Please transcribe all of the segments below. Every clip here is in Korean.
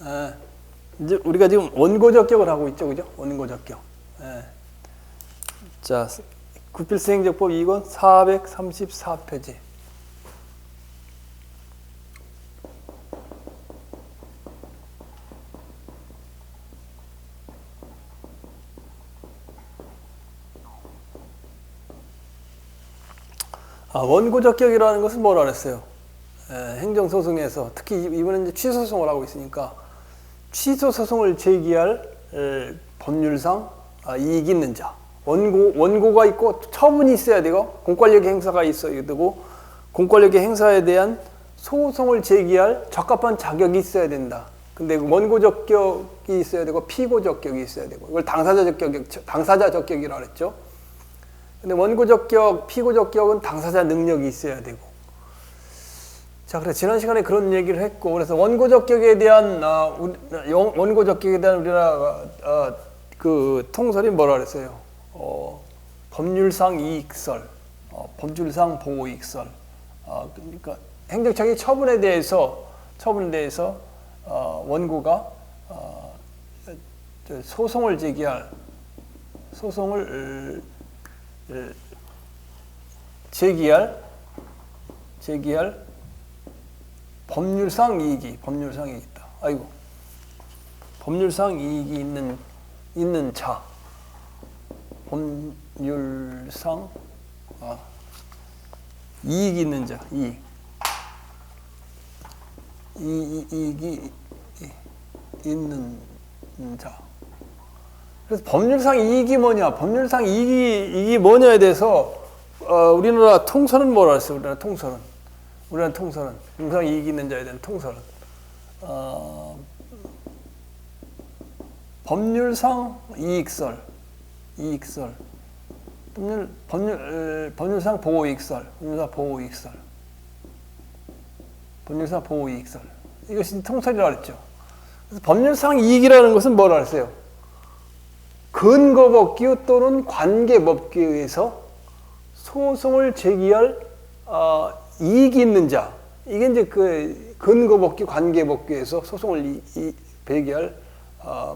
예. 이제 우리가 지금 원고적격을 하고 있죠, 그죠? 원고적격. 예. 자, 구필수행정법 2권 434페이지. 원고적격이라는 것은 뭐라 그랬어요? 행정소송에서 특히 이번에 이제 취소소송을 하고 있으니까 취소소송을 제기할 법률상 이익이 있는 자. 원고가 있고 처분이 있어야 되고 공권력의 행사가 있어야 되고 공권력의 행사에 대한 소송을 제기할 적합한 자격이 있어야 된다. 근데 원고적격이 있어야 되고 피고적격이 있어야 되고 이걸 당사자 적격이라고 그랬죠. 근데 원고적격, 피고적격은 당사자 능력이 있어야 되고. 자, 그래서 지난 시간에 그런 얘기를 했고, 그래서 원고적격에 대한 우리나라 그 통설이 뭐라 그랬어요? 법률상 이익설, 법률상 보호이익설. 그러니까 행정처의 처분에 대해서 원고가 소송을 제기할 법률상 이익이 있다. 아이고, 법률상 이익이 있는 자, 법률상 이익이 있는 자, 이익이 있는 자. 그래서 법률상 이익이 뭐냐? 법률상 이익이 뭐냐에 대해서 우리나라 통설은 뭐라 했어요? 우리나라 통설은 법률상 이익이 있는 자에 대한 통설은 법률상 이익설, 법률상 보호이익설, 법률상 보호이익설. 이것이 통설이라고 했죠. 그래서 법률상 이익이라는 것은 뭐라 했어요? 근거법규 또는 관계법규에 의해서 소송을 제기할 이익이 있는 자. 이게 이제 그 근거법규, 관계법규에서 소송을 배기할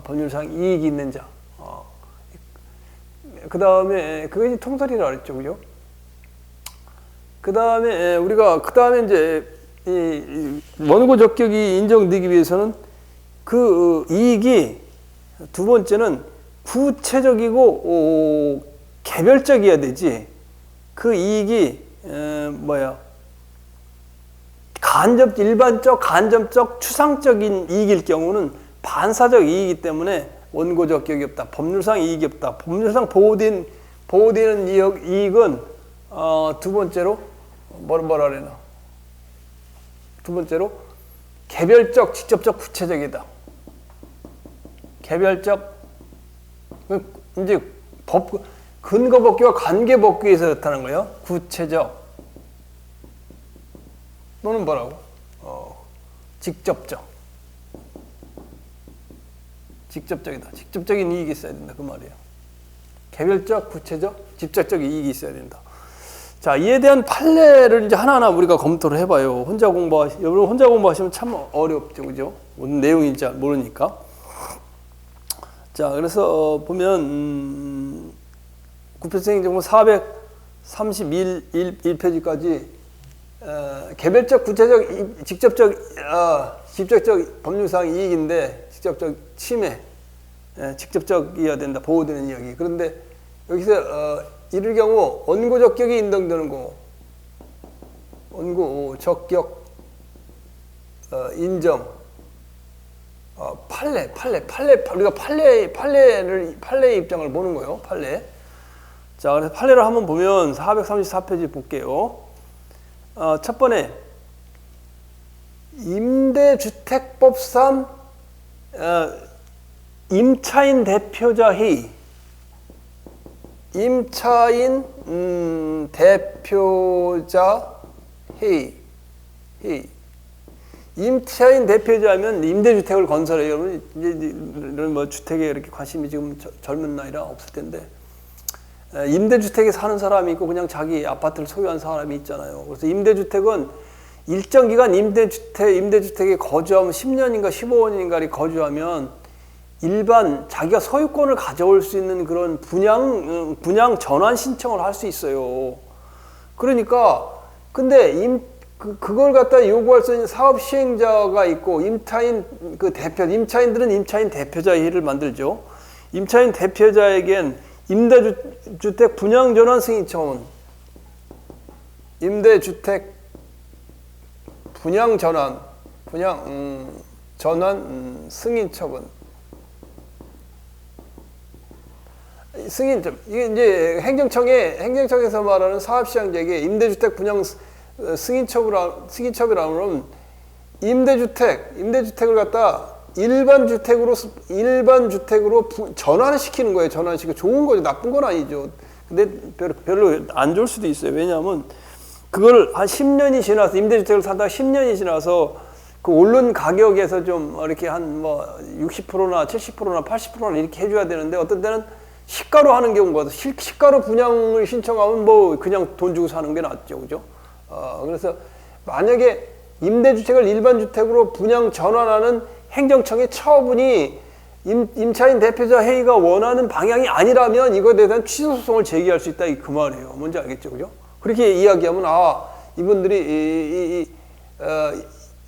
법률상 이익이 있는 자. 그 다음에 그게 이제 통설이라고 했죠, 그죠? 그 다음에 이제 이 원고적격이 인정되기 위해서는 그 이익이 두 번째는 구체적이고 개별적이어야 되지. 그 이익이 일반적, 간접적, 추상적인 이익일 경우는 반사적 이익이기 때문에 원고적격이 없다. 법률상 이익이 없다. 법률상 보호되는 이익은 두 번째로 뭐라 그래나? 두 번째로 개별적, 직접적, 구체적이다. 개별적 이제 근거법규와 관계법규에서 그렇다는 거예요. 구체적 또는 뭐라고? 직접적이다. 직접적인 이익이 있어야 된다 그 말이에요. 개별적, 구체적, 직접적 이익이 있어야 된다. 자, 이에 대한 판례를 이제 하나하나 우리가 검토를 해봐요. 여러분 혼자 공부하시면 참 어렵죠, 그죠? 무슨 내용인지 잘 모르니까. 자, 그래서 보면 구필수행정법 431페이지까지 개별적, 구체적, 직접적 법률상 이익인데 직접적 침해, 직접적이어야 된다. 보호되는 이야기. 그런데 여기서 이럴 경우 원고적격이 인정되는 거고 원고적격 인정 판례 우리가 판례의 입장을 보는 거예요. 판례. 자, 그래서 판례를 한번 보면 434페이지 볼게요. 첫 번에 임대주택법상 임차인 대표자 회의. 임차인 대표자 회의. 임차인 대표자면 임대주택을 건설해요. 여러분 이런 뭐 주택에 이렇게 관심이 지금 젊은 나이라 없을 텐데 임대주택에 사는 사람이 있고 그냥 자기 아파트를 소유한 사람이 있잖아요. 그래서 임대주택은 일정 기간 임대주택에 거주하면 10년인가 15년인가를 거주하면 일반 자기가 소유권을 가져올 수 있는 그런 분양 전환 신청을 할 수 있어요. 그러니까 근데 그걸 갖다 요구할 수 있는 사업 시행자가 있고 임차인들은 임차인 대표자회의를 만들죠. 임차인 대표자에겐 임대주택 분양 전환 승인 처분, 임대주택 분양 전환 승인 처분. 승인 이게 이제 행정청에서 말하는 사업시행자에게 임대주택 분양 승인처분이라면 임대주택을 갖다 일반 주택으로 전환을 시키는 거예요. 전환시키고 좋은 거죠. 나쁜 건 아니죠. 근데 별로 안 좋을 수도 있어요. 왜냐하면 그걸 한 10년이 지나서 임대주택을 사다가 10년이 지나서 그 오른 가격에서 좀 이렇게 한 뭐 60%나 70%나 80%나 이렇게 해줘야 되는데 어떤 때는 시가로 하는 경우가 있어요. 시가로 분양을 신청하면 뭐 그냥 돈 주고 사는 게 낫죠, 그죠? 그래서 만약에 임대주택을 일반 주택으로 분양 전환하는 행정청의 처분이 임차인 대표자 회의가 원하는 방향이 아니라면 이거에 대한 취소 소송을 제기할 수 있다 그 말이에요. 뭔지 알겠죠, 그죠? 그렇게 이야기하면 이분들이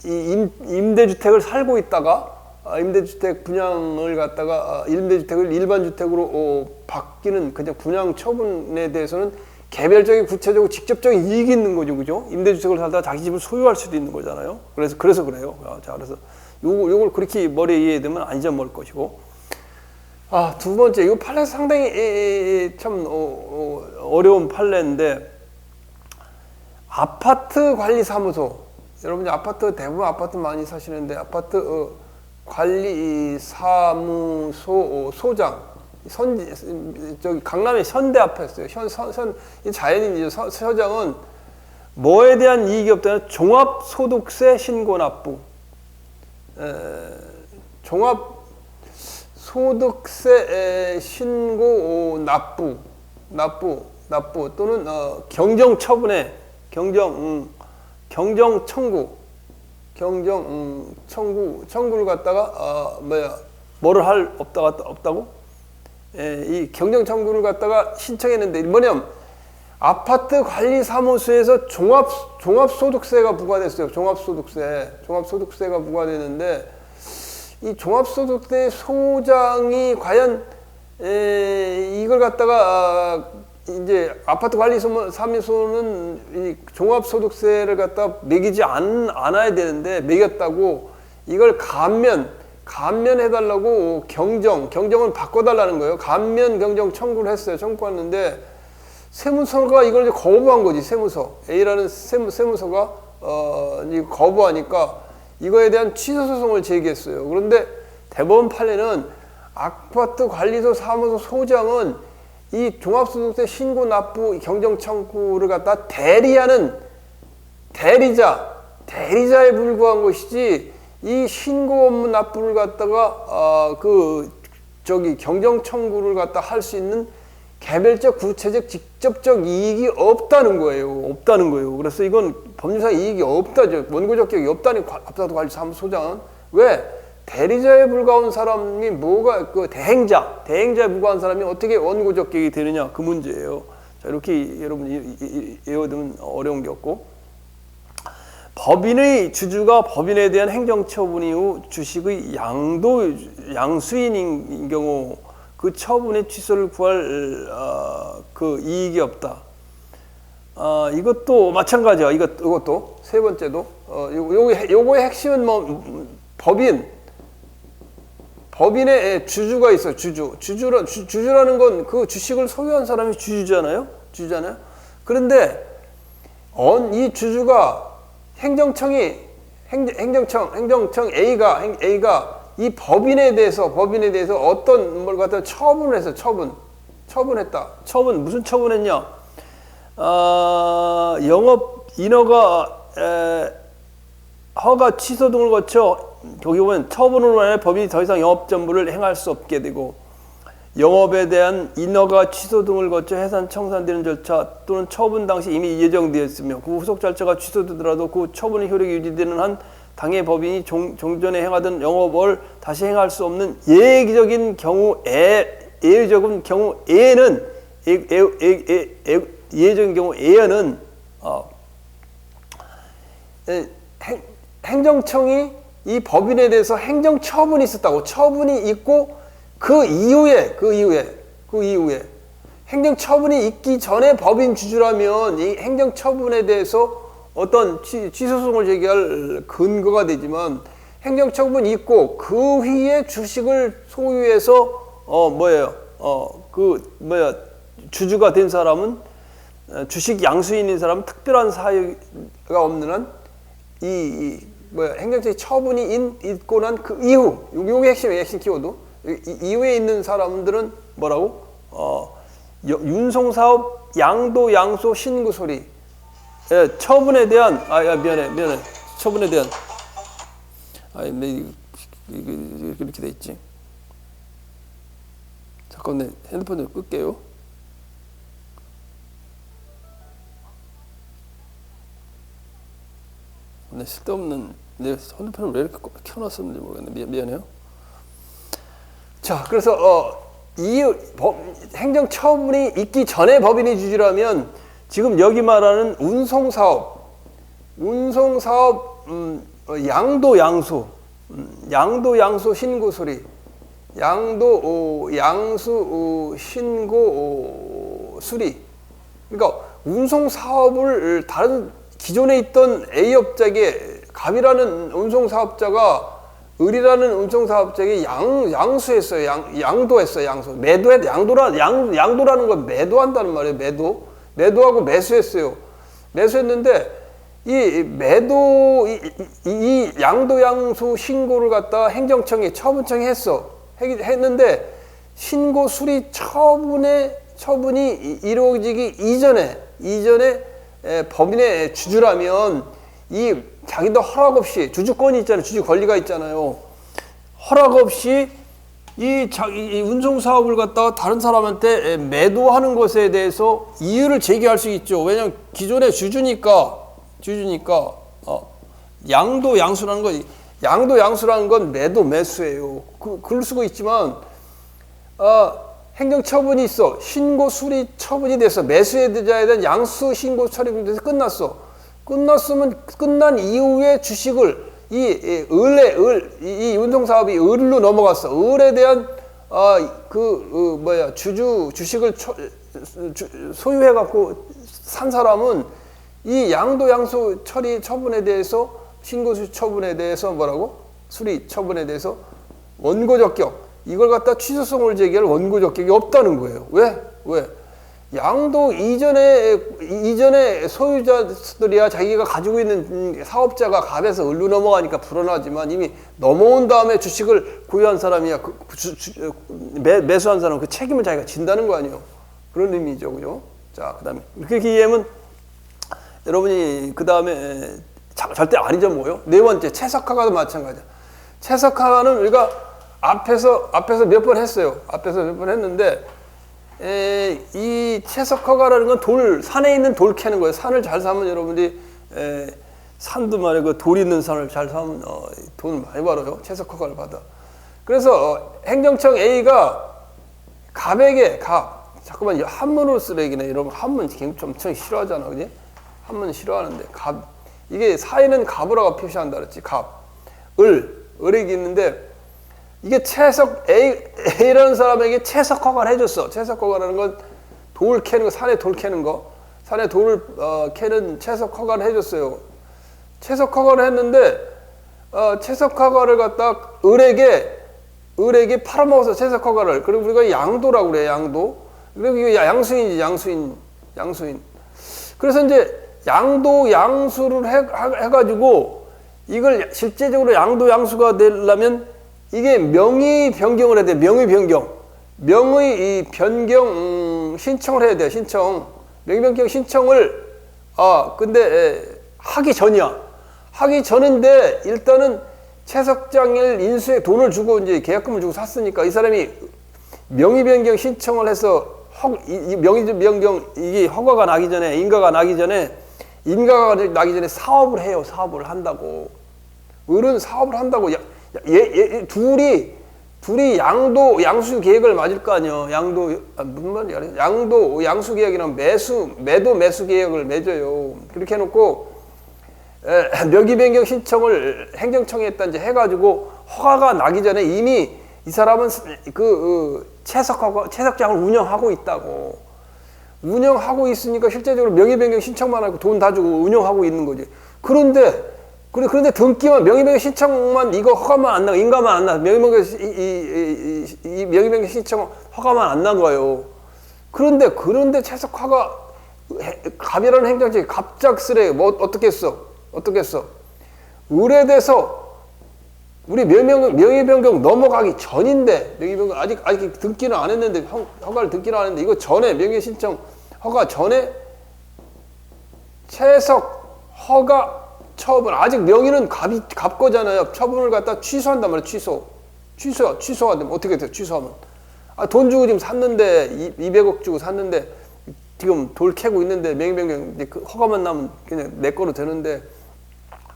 임대주택을 살고 있다가 임대주택 분양을 갖다가 임대주택을 일반 주택으로 바뀌는 그냥 분양 처분에 대해서는 개별적인 구체적으로 직접적인 이익이 있는 거죠, 그죠? 임대주택을 살다가 자기 집을 소유할 수도 있는 거잖아요. 그래서 그래요. 자, 그래서 요걸 그렇게 머리에 이해되면 안 잊어먹을 것이고. 두 번째, 이 판례 상당히 참 어려운 판례인데 아파트 관리사무소. 여러분 대부분 아파트 많이 사시는데 아파트 관리사무소 소장 저기 강남의 현대 앞에 있어요. 자연인이죠. 서장은 뭐에 대한 이익이 없다면 종합소득세 신고 납부. 종합소득세 신고 납부 또는 경정 처분에 경정 청구를 갖다가 뭐를 할 없다고? 이 경정 청구를 갖다가 신청했는데 뭐냐면 아파트 관리 사무소에서 종합소득세가 부과됐어요. 종합소득세가 부과되는데 이 종합소득세 소장이 과연 이걸 갖다가 이제 아파트 관리 사무소는 이 종합소득세를 갖다 매기지 않아야 되는데 매겼다고 이걸 감면해달라고 경정은 바꿔달라는 거예요. 감면 경정 청구를 했어요. 청구했는데 세무서가 이걸 이제 거부한 거지. A라는 세무서가 거부하니까 이거에 대한 취소 소송을 제기했어요. 그런데 대법원 판례는 아파트 관리소 사무소 소장은 이 종합소득세 신고 납부 경정 청구를 갖다 대리하는 대리자에 불과한 것이지 이 신고 업무 납부를 갖다가 경정 청구를 갖다 할 수 있는 개별적 구체적 직접적 이익이 없다는 거예요. 그래서 이건 법률상 이익이 없다죠. 원고적 격이 없다니 아파트 관리 사무소 소장은 왜 대리자에 불과한 사람이 뭐가 대행자에 불과한 사람이 어떻게 원고적 격이 되느냐 그 문제예요. 자, 이렇게 여러분 외워두면 어려운 게 없고. 법인의 주주가 법인에 대한 행정처분 이후 주식의 양수인인 경우 그 처분의 취소를 구할 그 이익이 없다. 이것도 마찬가지야. 이것도 세 번째도 요거의 핵심은 법인의 주주가 있어. 주주라는 건 그 주식을 소유한 사람이 주주잖아요. 그런데 이 주주가 행정청 A가 이 법인에 대해서 어떤 뭘 갖다 처분을 해서 처분했다. 무슨 처분했냐? 영업 인허가 허가 취소 등을 거쳐 거기 보면 처분으로 인해 법인이 더 이상 영업 전부를 행할 수 없게 되고 영업에 대한 인허가 취소 등을 거쳐 해산 청산되는 절차 또는 처분 당시 이미 예정되었으며 그 후속 절차가 취소되더라도 그 처분의 효력이 유지되는 한 당해 법인이 종전에 행하던 영업을 다시 행할 수 없는 예외적인 경우에는 행정청이 이 법인에 대해서 행정처분이 있었다고, 처분이 있고 그 이후에 행정처분이 있기 전에 법인 주주라면 이 행정처분에 대해서 어떤 취소송을 제기할 근거가 되지만, 행정처분이 있고 그 후에 주식을 소유해서 주주가 된 사람은, 주식 양수인인 사람은 특별한 사유가 없는 한 행정적인 처분이 있고 난 그 이후, 요게 핵심 키워드. 이후에 있는 사람들은 뭐라고? 윤송사업 양도 양소 신고 소리. 예, 처분에 대한 미안해. 처분에 대한 이렇게 돼 있지. 잠깐만, 핸드폰 좀 끌게요. 쓸데없는 내 핸드폰을 왜 이렇게 켜놨었는지 모르겠네. 미안해요. 자, 그래서 행정처분이 있기 전에 법인이 주주라면 지금 여기 말하는 운송사업, 양도 양수 신고 소리, 양수 신고 수리. 그러니까 운송사업을 다른 기존에 있던 A업자에게 갑이라는 운송사업자가 을이라는 운송사업자에게 양수했어요. 양도했어요. 양도라는 건 매도한다는 말이에요. 매도하고 매수했어요. 매수했는데 이 양도 양수 신고를 갖다 행정청이 처분청이 했는데 신고 수리 처분이 이루어지기 이전에 법인의 주주라면 이 자기도 허락 없이, 주주권이 있잖아요. 주주 권리가 있잖아요. 허락 없이 이 운송사업을 갖다가 다른 사람한테 매도하는 것에 대해서 이유를 제기할 수 있죠. 왜냐하면 기존의 주주니까 양도 양수라는 건 매도 매수예요. 그럴 수가 있지만 행정처분이 있어. 신고 수리 처분이 돼서 매수자에 대한 양수 신고 처리가 돼서 끝났으면 끝난 이후에 주식을 이 운송사업이 을로 넘어갔어. 을에 대한 주식을 소유해갖고 산 사람은 이 양도 양수 처리 처분에 대해서, 신고수 처분에 대해서 수리 처분에 대해서 원고적격, 이걸 갖다 취소송을 제기할 원고적격이 없다는 거예요. 왜? 양도 이전에 소유자들이야 자기가 가지고 있는 사업자가 갑에서 을로 넘어가니까 불안하지만 이미 넘어온 다음에 주식을 구입한 사람이야, 매수한 사람은 그 책임을 자기가 진다는 거 아니에요. 그런 의미죠, 그죠? 자, 그 다음에 그렇게 이해하면 여러분이 그 다음에 절대 아니죠, 뭐요? 네 번째, 채석화가도 마찬가지야. 채석화가는 우리가 앞에서 몇 번 했어요. 앞에서 몇 번 했는데, 이 채석허가라는 건 산에 있는 돌 캐는 거예요. 산을 잘 사면 여러분들이, 산도 말이야, 그 돌 있는 산을 잘 사면, 돈을 많이 벌어요. 채석허가를 받아. 그래서, 행정청 A가 갑에게, 잠깐만, 한문으로 쓰레기네. 여러분, 한문 엄청 싫어하잖아. 그지? 한문 싫어하는데, 이게 사에는 갑으라고 표시한다 그랬지. 을이 있는데, 이게 A라는 사람에게 채석허가를 해줬어. 채석허가라는 건 돌 캐는 거, 산에 돌 캐는 거. 산에 돌을 캐는 채석허가를 해줬어요. 채석허가를 했는데, 채석허가를 갖다 을에게 팔아먹어서 채석허가를. 그리고 우리가 양도라고 그래, 양도. 그리고 이게 양수인이지, 양수인. 그래서 이제 양도, 양수를 해가지고 이걸 실제적으로 양도, 양수가 되려면 이게 명의 변경을 해야 돼. 명의 변경 신청을 해야 돼. 명의 변경 신청을 근데 하기 전이야. 하기 전인데 일단은 채석장일 인수에 돈을 주고 이제 계약금을 주고 샀으니까 이 사람이 명의 변경 신청을 해서 이 명의 변경 이게 허가가 나기 전에 인가가 나기 전에 사업을 해요. 사업을 한다고. 을은 사업을 한다고. 둘이 양수 계획을 맞을 거 아니에요. 무슨 말이야? 양수 계획이랑 매수 계획을 맺어요. 그렇게 해놓고, 명의 변경 신청을 행정청에 했다 이제 해가지고 허가가 나기 전에 이미 이 사람은 채석장을 운영하고 있다고. 운영하고 있으니까 실제적으로 명의 변경 신청만 하고 돈 다 주고 운영하고 있는 거지. 그런데 등기만 명의 변경 신청만 이거 허가만 안 나고 인가만 안 나. 명의 변경 신청 허가만 안 나가요. 그런데 채석화가 갑이라는 행정직이 갑작스레 어떻게 했어? 의뢰돼서 우리 명의 변경 넘어가기 전인데 명의 변경 아직 등기는 안 했는데 허가를 등기는 안 했는데 이거 전에 명의 신청 허가 전에 채석 허가 처분 아직 명의는 갑 거잖아요. 처분을 갖다 취소한단 말이에요. 취소하면 어떻게 돼요? 취소하면 돈 주고 지금 샀는데 200억 주고 샀는데 지금 돌 캐고 있는데 명의 변경 허가만 나면 그냥 내 거로 되는데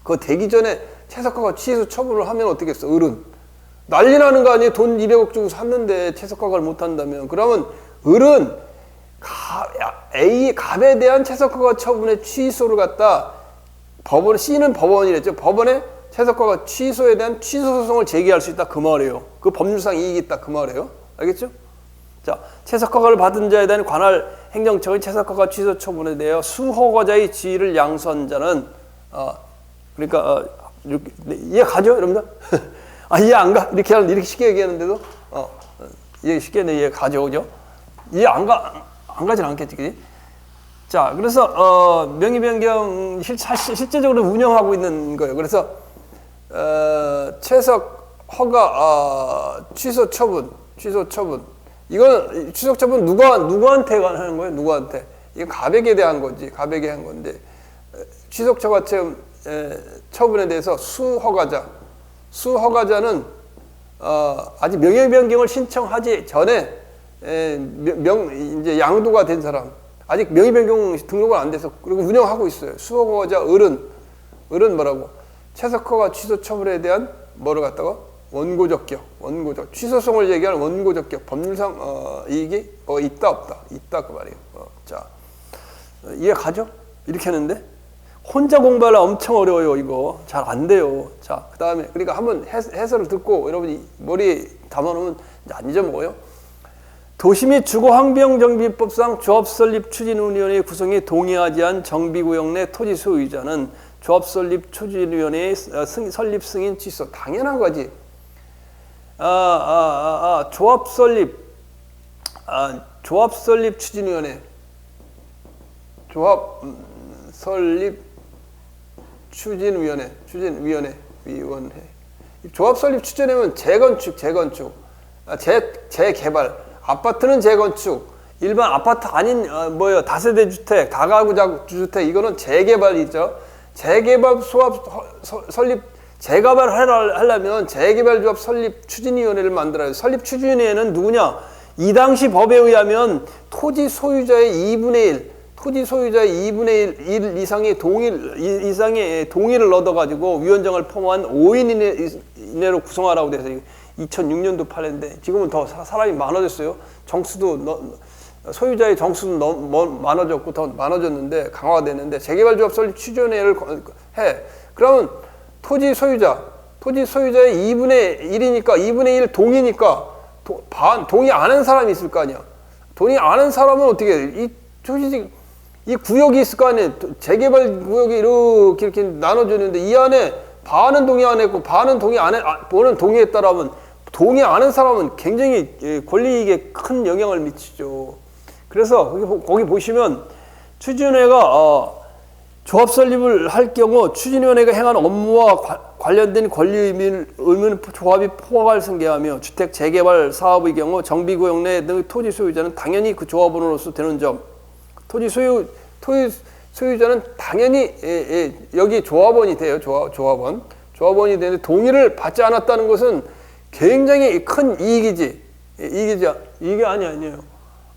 그거 되기 전에 채석허가 취소 처분을 하면 어떻게 했어? 을은 난리 나는 거 아니에요? 돈 200억 주고 샀는데 채석허가를 못 한다면. 그러면 을은 갑에 대한 채석허가 처분의 취소를 갖다 C는 법원이랬죠. 법원에 채석허가 취소에 대한 취소 소송을 제기할 수 있다 그 말이에요. 그 법률상 이익이 있다 그 말이에요. 알겠죠? 자, 채석허가를 받은 자에 대한 관할 행정청의 채석허가 취소 처분에 대하여 수허가자의 지위를 양수한 자는 이해 가죠, 여러분들? 이해 안 가? 이렇게 쉽게 얘기하는데도 이해 쉽게 이해 가죠, 그죠? 이해 안 가진 않겠지, 그지? 자, 그래서 명의 변경 실제적으로 운영하고 있는 거예요. 그래서 채석 허가 취소 처분 이건 취소 처분 누구한테 하는 거예요? 누구한테? 이건 갑에게 대한 거지. 갑에게 한 건데 취소 처분에 대해서 수허가자는 아직 명의 변경을 신청하지 전에 이제 양도가 된 사람 아직 명의 변경 등록은 안 돼서 그리고 운영하고 있어요. 수허가자 을은 뭐라고? 채석허가 취소 처분에 대한 뭐를 갖다가 원고적 취소성을 얘기하는 원고적 법률상 이익이 있다 없다 그 말이에요. 자, 이해 가죠? 이렇게 하는데 혼자 공부하려 엄청 어려워요. 이거 잘 안 돼요. 자, 그 다음에 그러니까 한번 해설을 듣고 여러분이 머리에 담아놓으면 안 잊어먹어요. 도시 및 주거환경정비법상 조합설립추진위원회의 구성에 동의하지 않은 정비구역 내 토지 소유자는 조합설립추진위원회의 설립 승인 취소. 당연한 거지. 조합설립추진위원회 조합설립추진위원회면 재개발, 아파트는 재건축, 일반 아파트 아닌 다세대 주택, 다가구 주택 이거는 재개발이죠. 재개발을 하려면 재개발조합 설립추진위원회를 만들어요. 설립추진위원회는 누구냐? 이 당시 법에 의하면 토지 소유자의 2분의 1 이상의 동의를 얻어가지고 위원장을 포함한 5인 이내로 구성하라고 돼서 2006년도 판례인데 지금은 더 사람이 많아졌어요. 소유자의 정수도 많아졌고 더 많아졌는데 강화되는데 재개발조합 설립 추진위원회를 해. 그러면 토지 소유자의 2분의 1이니까 2분의 1 동의니까 동의 안 한 사람이 있을 거 아니야. 동의 안 한 사람은 어떻게 해? 이 구역이 있을 거 아니에요. 재개발 구역이 이렇게 나눠졌는데 이 안에 반은 동의 안 했고 반은 동의했다라면 동의 안 한 사람은 굉장히 권리이익에 큰 영향을 미치죠. 그래서 거기 보시면 추진위원회가 조합 설립을 할 경우 추진위원회가 행하는 업무와 관련된 권리 의무는 조합이 포괄 승계하며 주택 재개발 사업의 경우 정비구역 내 토지 소유자는 당연히 그 조합원으로서 되는 점. 토지 소유자는 당연히 여기 조합원이 돼요. 조합원이 되는데 동의를 받지 않았다는 것은 굉장히 큰 이익이지. 이게 아니에요.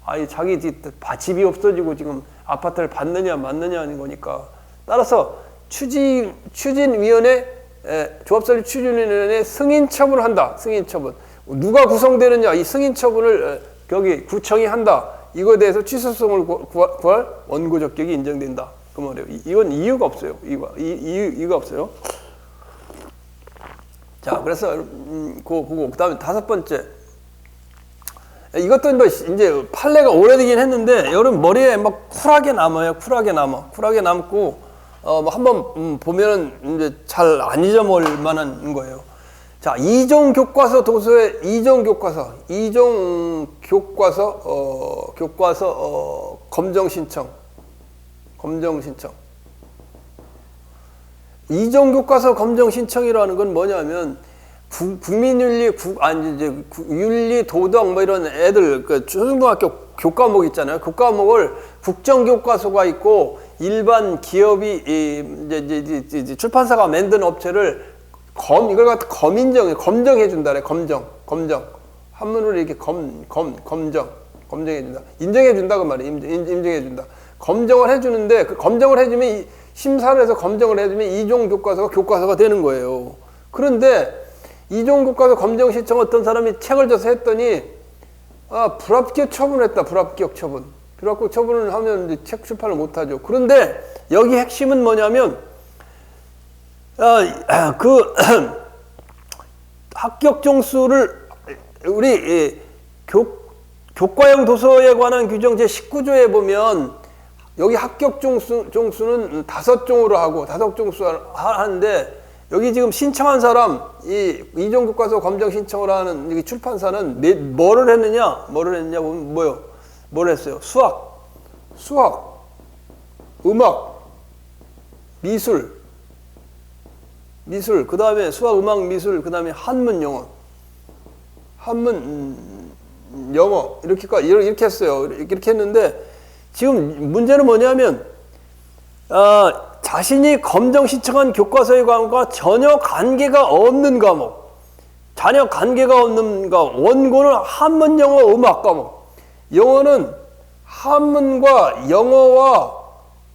아니 자기 집이 없어지고 지금 아파트를 받느냐 맞느냐 하는 거니까. 따라서 추진위원회 조합설립 추진위원회 승인 처분을 한다. 승인 처분. 누가 구성되느냐 이 승인 처분을 거기 구청이 한다. 이거에 대해서 취소성을 구할 원고 적격이 인정된다. 그 말이에요. 이건 이유가 없어요. 이유가 없어요. 자, 그래서 그거 그다음에 다섯 번째. 이것도 뭐 이제 판례가 오래되긴 했는데 여러분 머리에 막 쿨하게 남아요. 쿨하게 남고 뭐 한번 보면은 이제 잘 안 잊어먹을 만한 거예요. 자, 이종 교과서 도서의 이종 교과서 검정 신청. 이종 교과서 검정 신청이라는 건 뭐냐면 국민윤리, 윤리, 도덕 뭐 이런 애들 그 초등학교 교과목 있잖아요. 교과목을 국정교과서가 있고 일반 기업이 이제 출판사가 만든 업체를 이걸 갖다 검정해 준다래. 검정. 한문으로 이렇게 검정해 준다. 인정해 준다 그 말이에요. 인정해 준다. 검정을 해 주는데 그 검정을 해 주면 심사를 해서 검정을 해 주면 이종 교과서가 되는 거예요. 그런데 이종 교과서 검정 신청 어떤 사람이 책을 줘서 했더니 불합격 처분했다. 불합격 처분을 하면 이제 책 출판을 못 하죠. 그런데 여기 핵심은 뭐냐면 그 합격 종수를 우리 교과형 도서에 관한 규정 제19조에 보면 여기 합격 종수는 5종으로 하고 5종수 하는데 여기 지금 신청한 사람 이종 교과서 검정 신청을 하는 이 출판사는 뭐를 했느냐 보면 뭘 했어요? 수학, 음악, 미술, 그 다음에 수학, 음악, 미술, 그 다음에 한문, 영어, 이렇게 했어요. 이렇게 했는데, 지금 문제는 뭐냐면, 자신이 검정 신청한 교과서의 과목과 전혀 관계가 없는 과목, 원고는 한문, 영어, 음악 과목, 영어는 한문과 영어와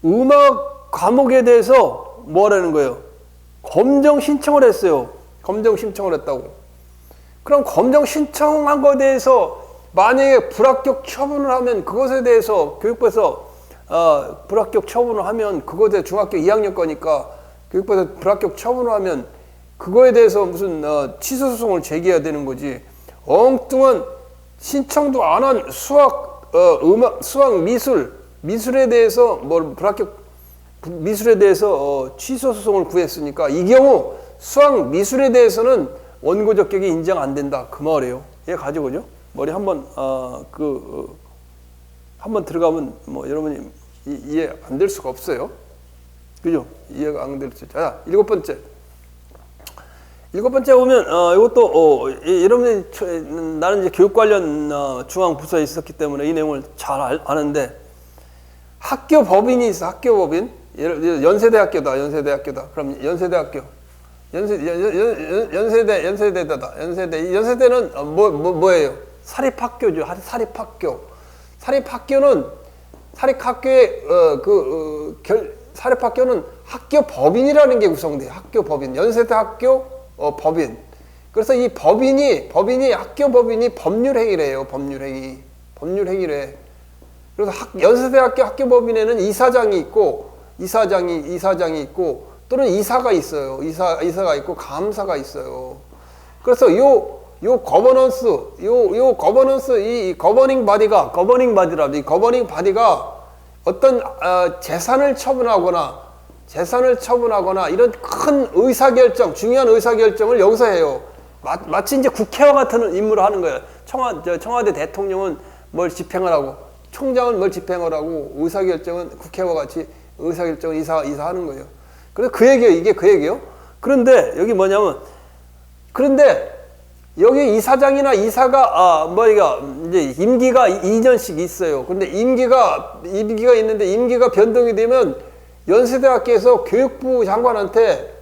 음악 과목에 대해서 뭐라는 거예요? 검정 신청을 했어요. 검정 신청을 했다고. 그럼 검정 신청한 것에 대해서 만약에 불합격 처분을 하면 그것에 대해서 교육부에서 불합격 처분을 하면 그것에 중학교 2학년 거니까 교육부에서 불합격 처분을 하면 그거에 대해서 무슨 취소 소송을 제기해야 되는 거지. 엉뚱한 신청도 안 한 수학, 음악, 수학, 미술에 대해서 미술에 대해서 취소 소송을 구했으니까 이 경우 수학 미술에 대해서는 원고 적격이 인정 안 된다 그 말이에요. 얘 가지고죠. 머리 한번 한번 들어가면 뭐 여러분이 이해 안 될 수가 없어요. 그죠? 이해가 안 될 수 있죠. 자, 일곱 번째 보면 이것도 여러분이 나는 이제 교육 관련 중앙 부서에 있었기 때문에 이 내용을 잘 아는데 학교 법인이 있어. 학교 법인. 연세대학교다. 그럼 연세대학교. 연세대는 뭐예요? 사립학교죠. 사립학교는 학교 법인이라는 게 구성돼요. 학교 법인. 연세대 학교 법인. 그래서 이 법인이 학교 법인이 법률행위래요. 법률행위래. 그래서 연세대학교 학교 법인에는 이사장이 있고 또는 이사가 있어요. 이사가 있고 감사가 있어요. 그래서 이 거버닝 바디가 어떤 재산을 처분하거나 이런 큰 중요한 의사결정을 여기서 해요. 마치 이제 국회와 같은 임무를 하는 거예요. 청와대 대통령은 뭘 집행을 하고, 총장은 뭘 집행을 하고, 의사결정은 국회와 같이 의사결정을 이사하는 거예요. 그래서 그 얘기예요. 이게 그 얘기예요. 그런데 여기 뭐냐면, 여기 이사장이나 이사가 이제 임기가 2년씩 있어요. 근데 임기가 있는데 임기가 변동이 되면 연세대학교에서 교육부 장관한테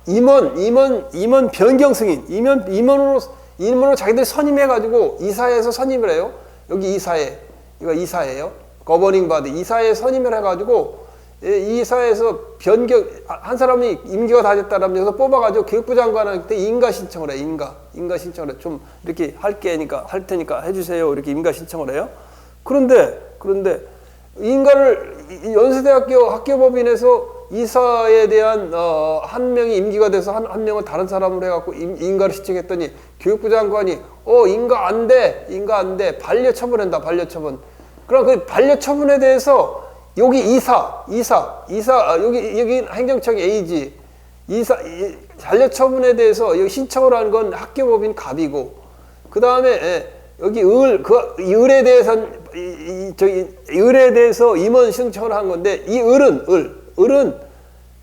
임원 변경 승인, 일부러 자기들이 선임해가지고 이사회에서 선임을 해요. 여기 이사회, 이거 이사회예요. 거버닝 바디, 이사회에 선임을 해가지고 이사회에서 변경, 한 사람이 임기가 다 됐다라면 여기서 뽑아가지고 교육부 장관한테 인가 신청을 해. 인가 신청을 해. 좀 이렇게 할 테니까 해주세요. 이렇게 인가 신청을 해요. 그런데 인가를 연세대학교 학교법인에서 이사에 대한 한 명이 임기가 돼서 한 명은 다른 사람으로 해갖고 인가를 신청했더니 교육부 장관이 인가 안 돼, 반려 처분한다, 반려 처분. 그럼 그 반려 처분에 대해서 여기 이사 여기 행정청이 A지 반려 처분에 대해서 여기 신청을 하는 건 학교법인 갑이고 그 다음에 여기 을에 대해서 임원 신청을 한 건데 이 을은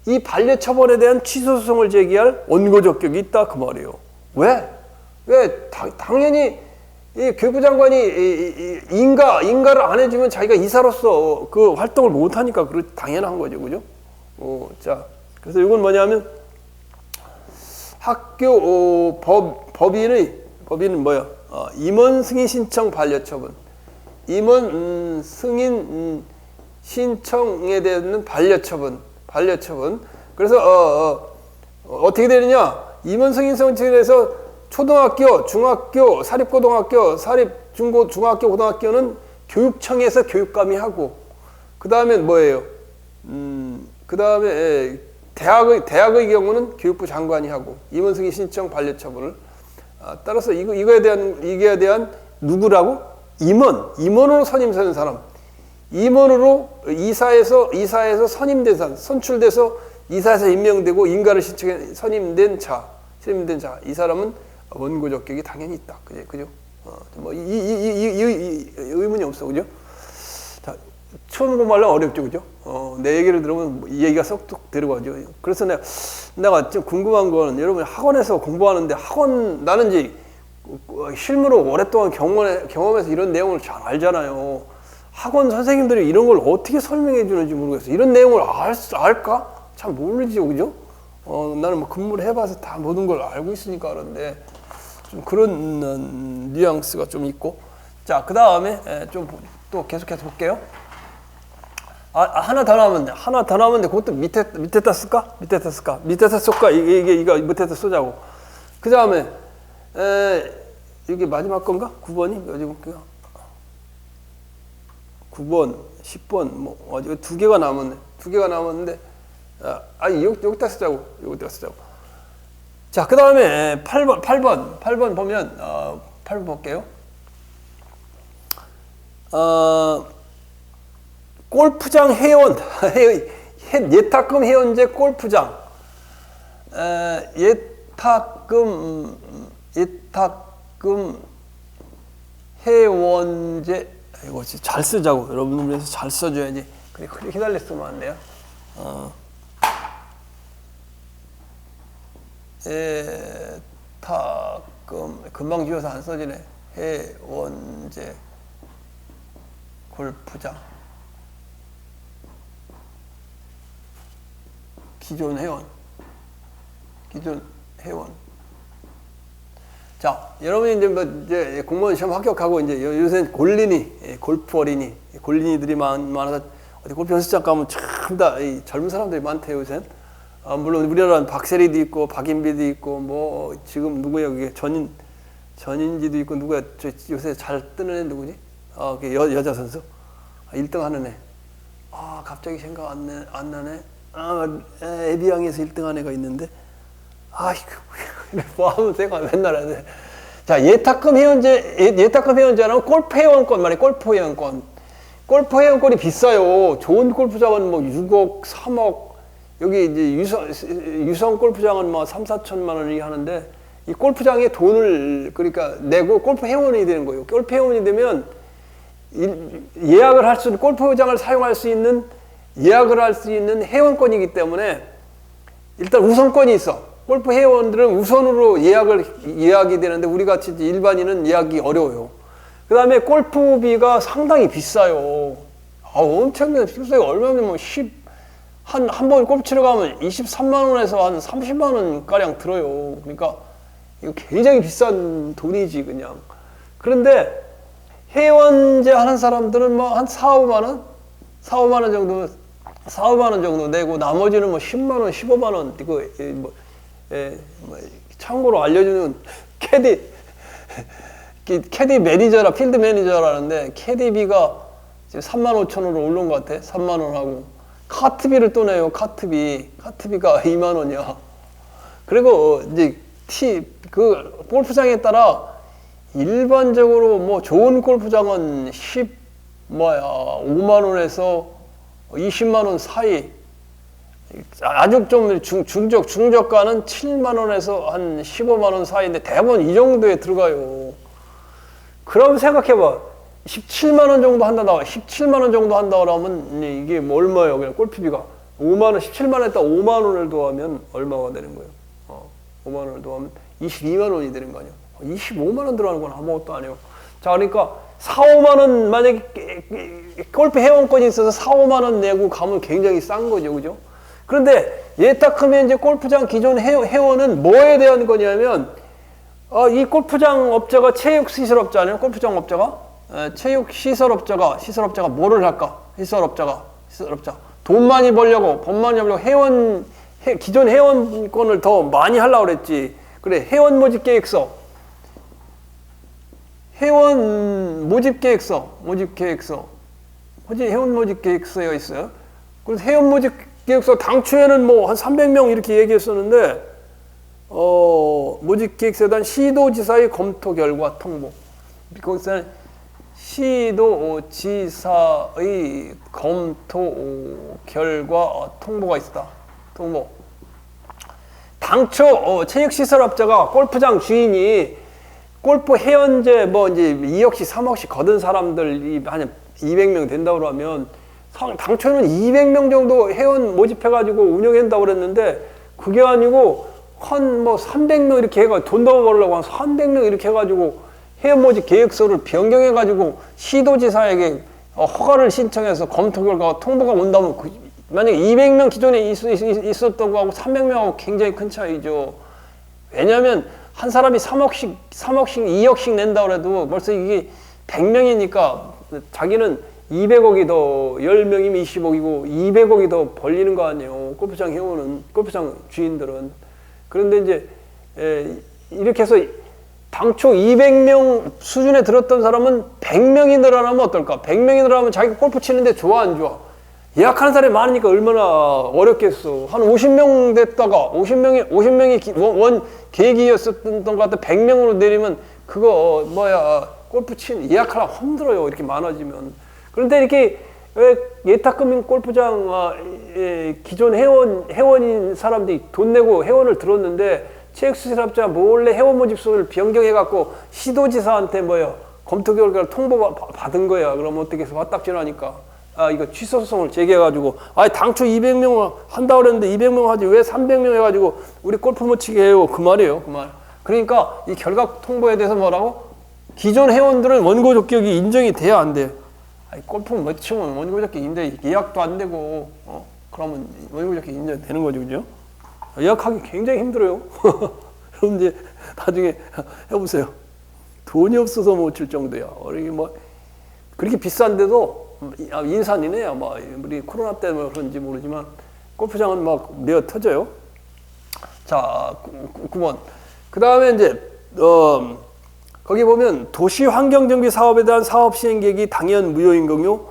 이 반려 처분에 대한 취소 소송을 제기할 원고 적격이 있다 그 말이에요. 왜 당연히 이 교육부 장관이 인가를 안 해주면 자기가 이사로서 그 활동을 못 하니까 당연한 거죠, 그죠? 자, 그래서 이건 뭐냐면 학교 법인은 뭐야? 임원 승인 신청 반려 처분. 임원 승인 신청에 대한 반려 처분. 그래서 어떻게 되느냐? 임원 승인 신청에 대해서 초등학교, 중학교, 사립고등학교, 사립중고, 중학교, 고등학교는 교육청에서 교육감이 하고, 그 다음에 뭐예요? 그 다음에 대학의 경우는 교육부 장관이 하고, 임원승인 신청 반려처분을. 따라서 이거에 대한 누구라고? 임원으로 선임되는 사람. 임원으로 이사에서 선임된 사람, 선출돼서 이사에서 임명되고 인가를 신청해 선임된 자. 이 사람은 원고 적격이 당연히 있다. 그죠? 이 의문이 없어. 그죠? 자, 처음 공부하려면 어렵죠. 그죠? 내 얘기를 들으면 이 얘기가 쏙쏙 들어가죠. 그래서 내가 좀 궁금한 건 여러분 학원에서 공부하는데 나는 이제 실무로 오랫동안 경험해서 이런 내용을 잘 알잖아요. 학원 선생님들이 이런 걸 어떻게 설명해 주는지 모르겠어요. 이런 내용을 알까? 참 모르지. 그죠? 나는 뭐 근무를 해봐서 다 모든 걸 알고 있으니까 그런데 좀 그런 뉘앙스가 좀 있고. 자, 그 다음에 좀 또 계속해서 볼게요. 하나 더 나오면 돼. 그것도 밑에다 쓸까? 이거 밑에다 쓰자고. 그 다음에 이게 마지막 건가? 9번이? 어디 볼게요. 9번, 10번 뭐 두 개가 남았는데 여기다 쓰자고. 자, 그 다음에 8번 보면 8번 볼게요. 골프장 회원 예탁금 회원제 골프장 예탁금 회원제 이거 잘 쓰자고. 여러분들 그래서 잘 써줘야지. 그래 기다려 쓰면 안 돼요. 예탁금 금방 지워서 안 써지네. 회원제 골프장 기존 회원. 자, 여러분이 이제 공무원 시험 합격하고 이제 요새 골프 어린이, 골린이들이 많아서 어디 골프 연습장 가면 참 다 젊은 사람들이 많대요, 요새. 물론 우리나라는 박세리도 있고 박인비도 있고 뭐 지금 누구야 그게 전인지도 있고 누구야 요새 잘 뜨는 애 누구지? 그 여자 선수 1등 하는 애. 갑자기 생각 안 나네. 에비앙에서 1등한 애가 있는데. 뭐 하면 생각 맨날 하네. 자, 예탁금 회원제는 골프 회원권 말이에요. 골프 회원권이 비싸요. 좋은 골프장은 뭐 6억, 3억. 여기 이제 유성 골프장은 뭐 3, 4천만 원이 하는데 이 골프장에 돈을 그러니까 내고 골프 회원이 되는 거예요. 골프 회원이 되면 골프장을 사용할 수 있는 예약을 할 수 있는 회원권이기 때문에 일단 우선권이 있어. 골프 회원들은 우선으로 예약이 되는데 우리 같이 일반인은 예약이 어려워요. 그 다음에 골프비가 상당히 비싸요. 엄청 비싸요. 얼마면 뭐 한 번 골프 치러 가면 23만 원에서 한 30만 원 가량 들어요. 그러니까 이거 굉장히 비싼 돈이지 그냥. 그런데 회원제 하는 사람들은 뭐 한 4, 5만 원? 4, 5만 원 정도 4, 5만 원 정도 내고 나머지는 뭐 10만 원, 15만 원 이거 뭐 참고로 알려주는 캐디 매니저라 필드 매니저라는데 캐디비가 지금 3만 5천 원으로 오른 것 같아. 3만 원하고 카트비를 또 내요. 카트비가 2만 원이야. 그리고 이제 그 골프장에 따라 일반적으로 뭐 좋은 골프장은 5만 원에서 20만 원 사이, 아주 좀 중저가는 7만 원에서 한 15만 원 사이인데 대부분 이 정도에 들어가요. 그럼 생각해봐. 17만 원 정도 한다 나와. 17만 원 정도 한다 그러면 이게 뭐 얼마예요? 그냥 골프비가 5만 원, 17만 원에다 5만 원을 더하면 얼마가 되는 거예요? 5만 원을 더하면 22만 원이 되는 거 아니에요? 25만 원 들어가는 건 아무것도 아니에요. 자, 그러니까 4, 5만 원 만약에 골프 회원권이 있어서 4, 5만 원 내고 가면 굉장히 싼 거죠, 그죠? 그런데 예탁하면 이제 골프장 기존 회원은 뭐에 대한 거냐면 이 골프장 업자가 체육시설업자네요. 골프장 업자가 체육시설업자가 뭐를 할까? 시설업자 돈 많이 벌려고 기존 회원권을 더 많이 하려고 그랬지. 그래, 회원 모집 계획서 회원 모집 계획서가 있어요. 그래서 회원 모집 계획서 당초에는 뭐 한 300명 이렇게 얘기했었는데 모집 계획서에 대한 시도지사의 검토 결과 통보. 거기서는 시도지사의 검토 결과 통보가 있었다. 통보. 당초 체육시설업자가 골프장 주인이 골프 회원제 뭐 이제 2억씩 3억씩 거둔 사람들이 한 200명 된다고 그러면 당초에는 200명 정도 회원 모집해가지고 운영한다고 그랬는데 그게 아니고 한 뭐 300명 이렇게 해가지고 돈 더 벌려고 한 300명 이렇게 해가지고 회원 모집 계획서를 변경해가지고 시도지사에게 허가를 신청해서 검토 결과가 통보가 온다면 만약에 200명 기존에 있었던 거하고 300명하고 굉장히 큰 차이죠. 왜냐하면 한 사람이 3억씩, 2억씩 낸다고 해도 벌써 이게 100명이니까 자기는 200억이 더 10명이면 20억이고 200억이 더 벌리는 거 아니에요. 골프장 회원은, 골프장 주인들은. 그런데 이제 이렇게 해서 당초 200명 수준에 들었던 사람은 100명이 늘어나면 어떨까? 100명이 늘어나면 자기가 골프 치는데 좋아 안 좋아? 예약하는 사람이 많으니까 얼마나 어렵겠어. 한 50명 됐다가 50명이 원 계획이었던 것 같아 100명으로 내리면 그거 골프 예약하려고 힘들어요. 이렇게 많아지면. 그런데 이렇게 예탁금융 골프장 기존 회원인 사람들이 돈 내고 회원을 들었는데 체육시설업자 몰래 회원 모집소를 변경해갖고 시도지사한테 검토 결과를 통보 받은 거야. 그럼 어떻게 해서 화딱지나니까. 이거 취소 소송을 제기해가지고, 당초 200명 한다고 그랬는데 200명 하지 왜 300명 해가지고 우리 골프 못 치게 해요. 그 말이에요. 그 말. 그러니까 이 결과 통보에 대해서 뭐라고? 기존 회원들은 원고 적격이 인정이 돼야 안 돼요. 골프 못 치면 원고 적격 인정, 예약도 안 되고, 그러면 원고 적격 인정되는 거죠. 그죠? 예약하기 굉장히 힘들어요. 그럼 이제 나중에 해보세요. 돈이 없어서 못 칠 정도야. 그렇게 비싼데도 인산이네요. 우리 코로나 때문에 그런지 모르지만 골프장은 매어 터져요. 자, 9번. 그 다음에 이제 거기 보면 도시 환경 정비 사업에 대한 사업 시행 계획이 당연 무효인 경우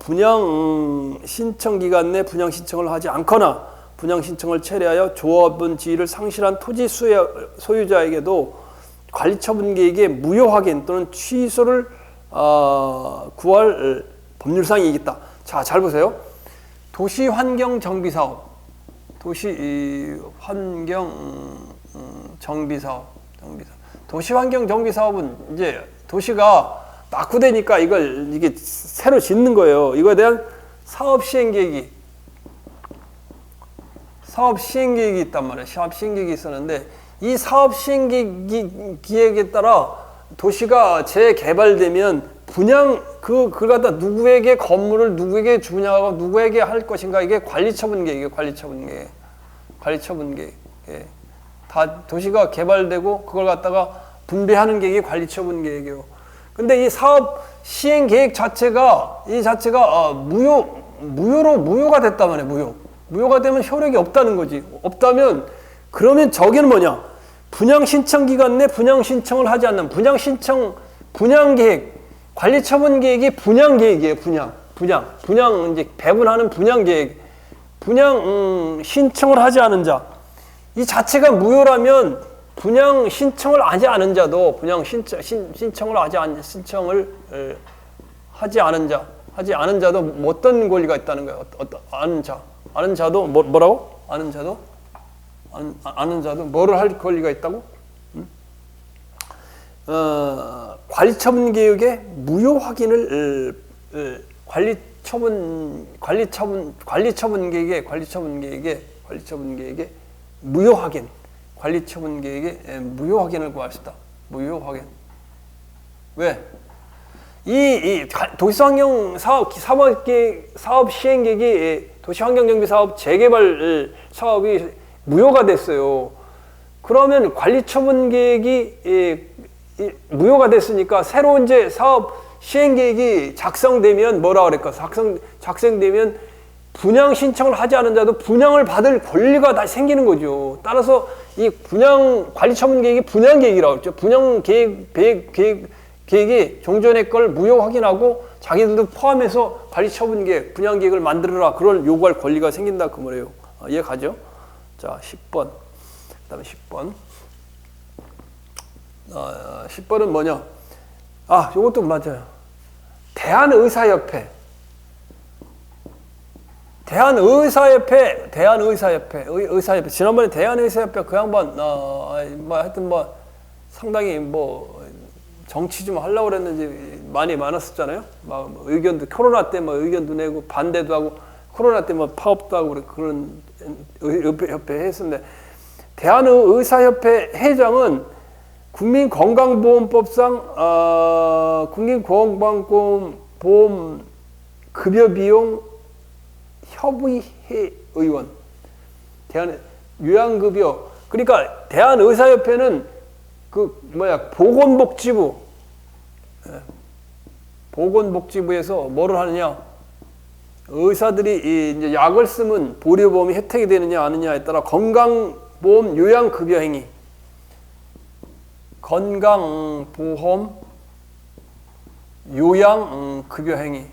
분양 신청 기간 내 분양 신청을 하지 않거나 분양 신청을 철회하여 조합원 지위를 상실한 토지 소유자에게도 관리처분 계획의 무효 확인 또는 취소를 구할 법률상이 있겠다. 자, 잘 보세요. 도시환경정비사업, 도시환경정비사업은 이제 도시가 낙후되니까 이게 새로 짓는 거예요. 이거에 대한 사업 시행 계획이 있단 말이에요. 사업 시행 계획이 있었는데 이 사업 시행 계획에 따라 도시가 재개발되면 그걸 갖다 누구에게 건물을 누구에게 분양하고 누구에게 할 것인가 이게 관리처분 계획이에요. 관리처분 계획. 다 도시가 개발되고 그걸 갖다가 분배하는 계획이 관리처분 계획이에요. 근데 이 사업 시행 계획 자체가 무효가 됐단 말이에요. 무효가 되면 효력이 없다는 거지. 없다면 그러면 저기는 뭐냐? 분양 신청 기간 내 분양 신청을 하지 않는 분양 계획, 관리처분 계획이 분양 계획이에요. 분양 이제 배분하는 분양 계획, 분양 신청을 하지 않은 자. 이 자체가 무효라면 분양 신청을 하지 않은 자도 신청을 하지 않은 자도 어떤 권리가 있다는 거예요. 아는 자도 뭐라고? 아는 자도 뭐를 할 권리가 있다고? 관리처분 계획의 무효 확인을 관리처분 계획의 무효 확인, 관리처분 계획의 무효 확인을 구할 수 있다. 무효 확인. 왜? 이 도시환경 사업 시행 계획이 도시환경정비 사업 재개발 사업이 무효가 됐어요. 그러면 관리처분 계획이 무효가 됐으니까 새로 이제 사업 시행 계획이 작성되면 뭐라 그럴까? 작성되면 분양 신청을 하지 않은 자도 분양을 받을 권리가 다 생기는 거죠. 따라서 이 분양 관리처분 계획이 분양 계획이라고 했죠. 분양 계획이 종전의 걸 무효 확인하고 자기들도 포함해서 관리처분 계획, 분양 계획을 만들어라. 그걸 요구할 권리가 생긴다 그 말이에요. 이해 가죠? 자, 10번. 그다음에 10번. 10번은 뭐냐? 요것도 맞아요. 대한의사협회. 지난번에 대한의사협회 그 양반, 하여튼 상당히 정치 좀 하려고 그랬는지 많이 많았었잖아요. 막 의견도, 코로나 때 의견도 내고 반대도 하고, 코로나 때 파업도 하고 그런 협회 했었는데, 대한의사협회 회장은 국민건강보험법상, 국민건강보험 급여비용 협의회 의원, 요양급여. 그러니까 대한의사협회는 보건복지부에서 뭐를 하느냐? 의사들이 이제 약을 쓰면 보료보험이 혜택이 되느냐 안 되느냐에 따라 건강보험 요양급여 행위, 건강보험 요양급여 행위,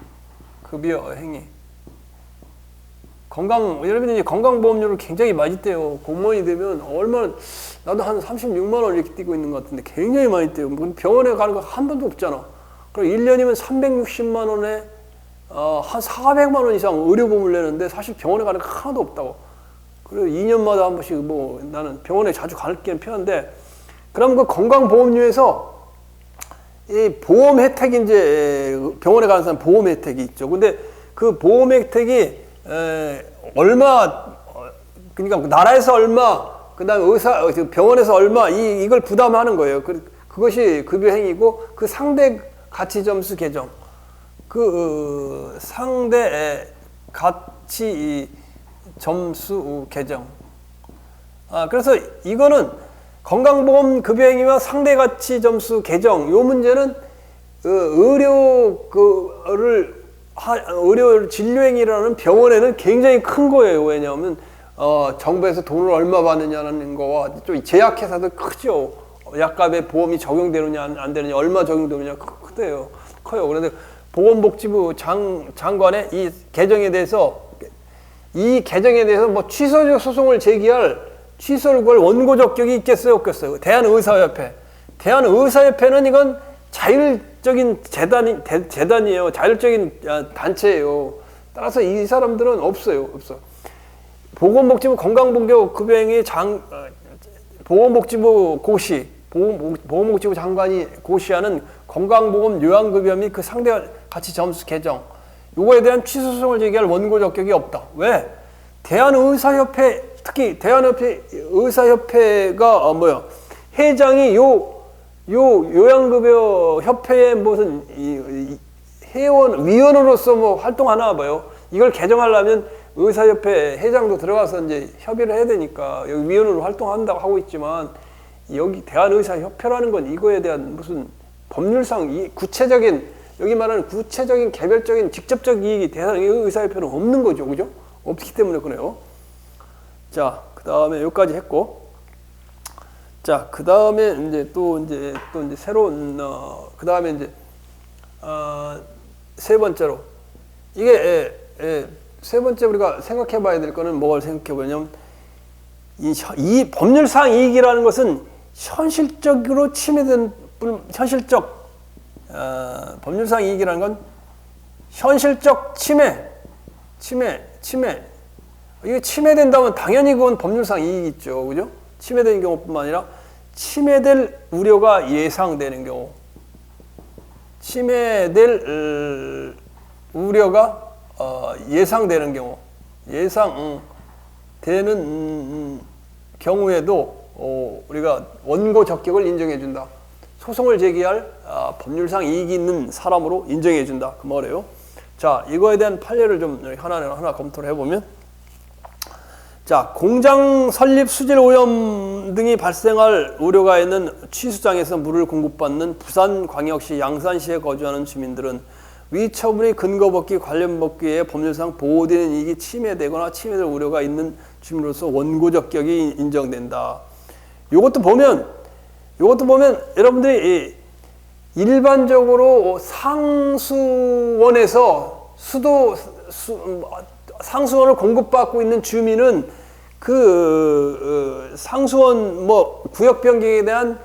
여러분들이 건강보험료를 굉장히 많이 떼요. 공무원이 되면 나도 한 36만 원 이렇게 떼고 있는 것 같은데 굉장히 많이 떼요. 병원에 가는 거 한 번도 없잖아. 그럼 1년이면 360만 원에 한 400만 원 이상 의료보험을 내는데 사실 병원에 가는 거 하나도 없다고. 그리고 2년마다 한 번씩 나는 병원에 자주 가는 편인데, 그럼 그 건강보험료에서 이 보험 혜택이 이제 병원에 가는 사람 보험 혜택이 있죠. 근데 그 보험 혜택이 그러니까 나라에서 얼마, 그다음에 병원에서 얼마 이걸 부담하는 거예요. 그것이 급여 행위고, 그 상대 가치 점수 개정, 그 상대 가치 점수 개정. 그래서 이거는 건강보험 급여 행위와 상대 가치 점수 개정, 요 문제는 의료 진료행위라는 병원에는 굉장히 큰 거예요. 왜냐하면 정부에서 돈을 얼마 받느냐는 거와 또 제약회사도 크죠. 약값에 보험이 적용되느냐 안 되느냐, 얼마 적용되느냐 커요. 그런데 보건복지부 장관의 이 개정에 대해서 취소 소송을 제기할 취소를 구할 원고 적격이 있겠어요, 없겠어요? 대한의사협회는 이건 자율적인 재단이에요. 자율적인 단체예요. 따라서 이 사람들은 없어. 보건복지부 건강보험 급여행위 보건복지부 고시, 보건복지부 장관이 고시하는 건강보험 요양급여 및 그 상대 가치 점수 개정, 요거에 대한 취소 소송을 제기할 원고 적격이 없다. 왜? 대한의사협회, 특히 대한의사협회가 회장이 요양급여 협회의 무슨 위원으로서 활동하나 봐요. 이걸 개정하려면 의사협회 회장도 들어가서 이제 협의를 해야 되니까 여기 위원으로 활동한다고 하고 있지만 여기 대한의사협회라는 건 이거에 대한 무슨 법률상 이 구체적인 여기 말하는 구체적인 개별적인 직접적 이익이 대한의사협회는 없는 거죠, 그죠? 없기 때문에 그래요. 자, 그 다음에 여기까지 했고, 자, 그 다음에 이제 또 이제 새로운 그 다음에 이제 세 번째로 이게 세 번째 우리가 생각해봐야 될 거는 뭘 생각해보냐면 이 법률상 이익이라는 것은 현실적으로 침해된 현실적 법률상 이익이라는 건 현실적 침해 이게 침해된다면 당연히 그건 법률상 이익이 있죠, 그죠? 침해되는 경우뿐만 아니라 침해될 우려가 예상되는 경우, 침해될 우려가 예상되는 경우, 예상되는 경우에도 우리가 원고 적격을 인정해준다. 소송을 제기할 법률상 이익이 있는 사람으로 인정해준다. 그 말이에요. 자, 이거에 대한 판례를 좀 하나 검토를 해보면, 자, 공장 설립 수질 오염 등이 발생할 우려가 있는 취수장에서 물을 공급받는 부산광역시 양산시에 거주하는 주민들은 위 처분의 근거 법기 관련 법규에 법률상 보호되는 이익이 침해되거나 침해될 우려가 있는 주민으로서 원고 적격이 인정된다. 요것도 보면 여러분들이 일반적으로 상수원에서 상수원을 공급받고 있는 주민은 그 상수원 구역 변경에 대한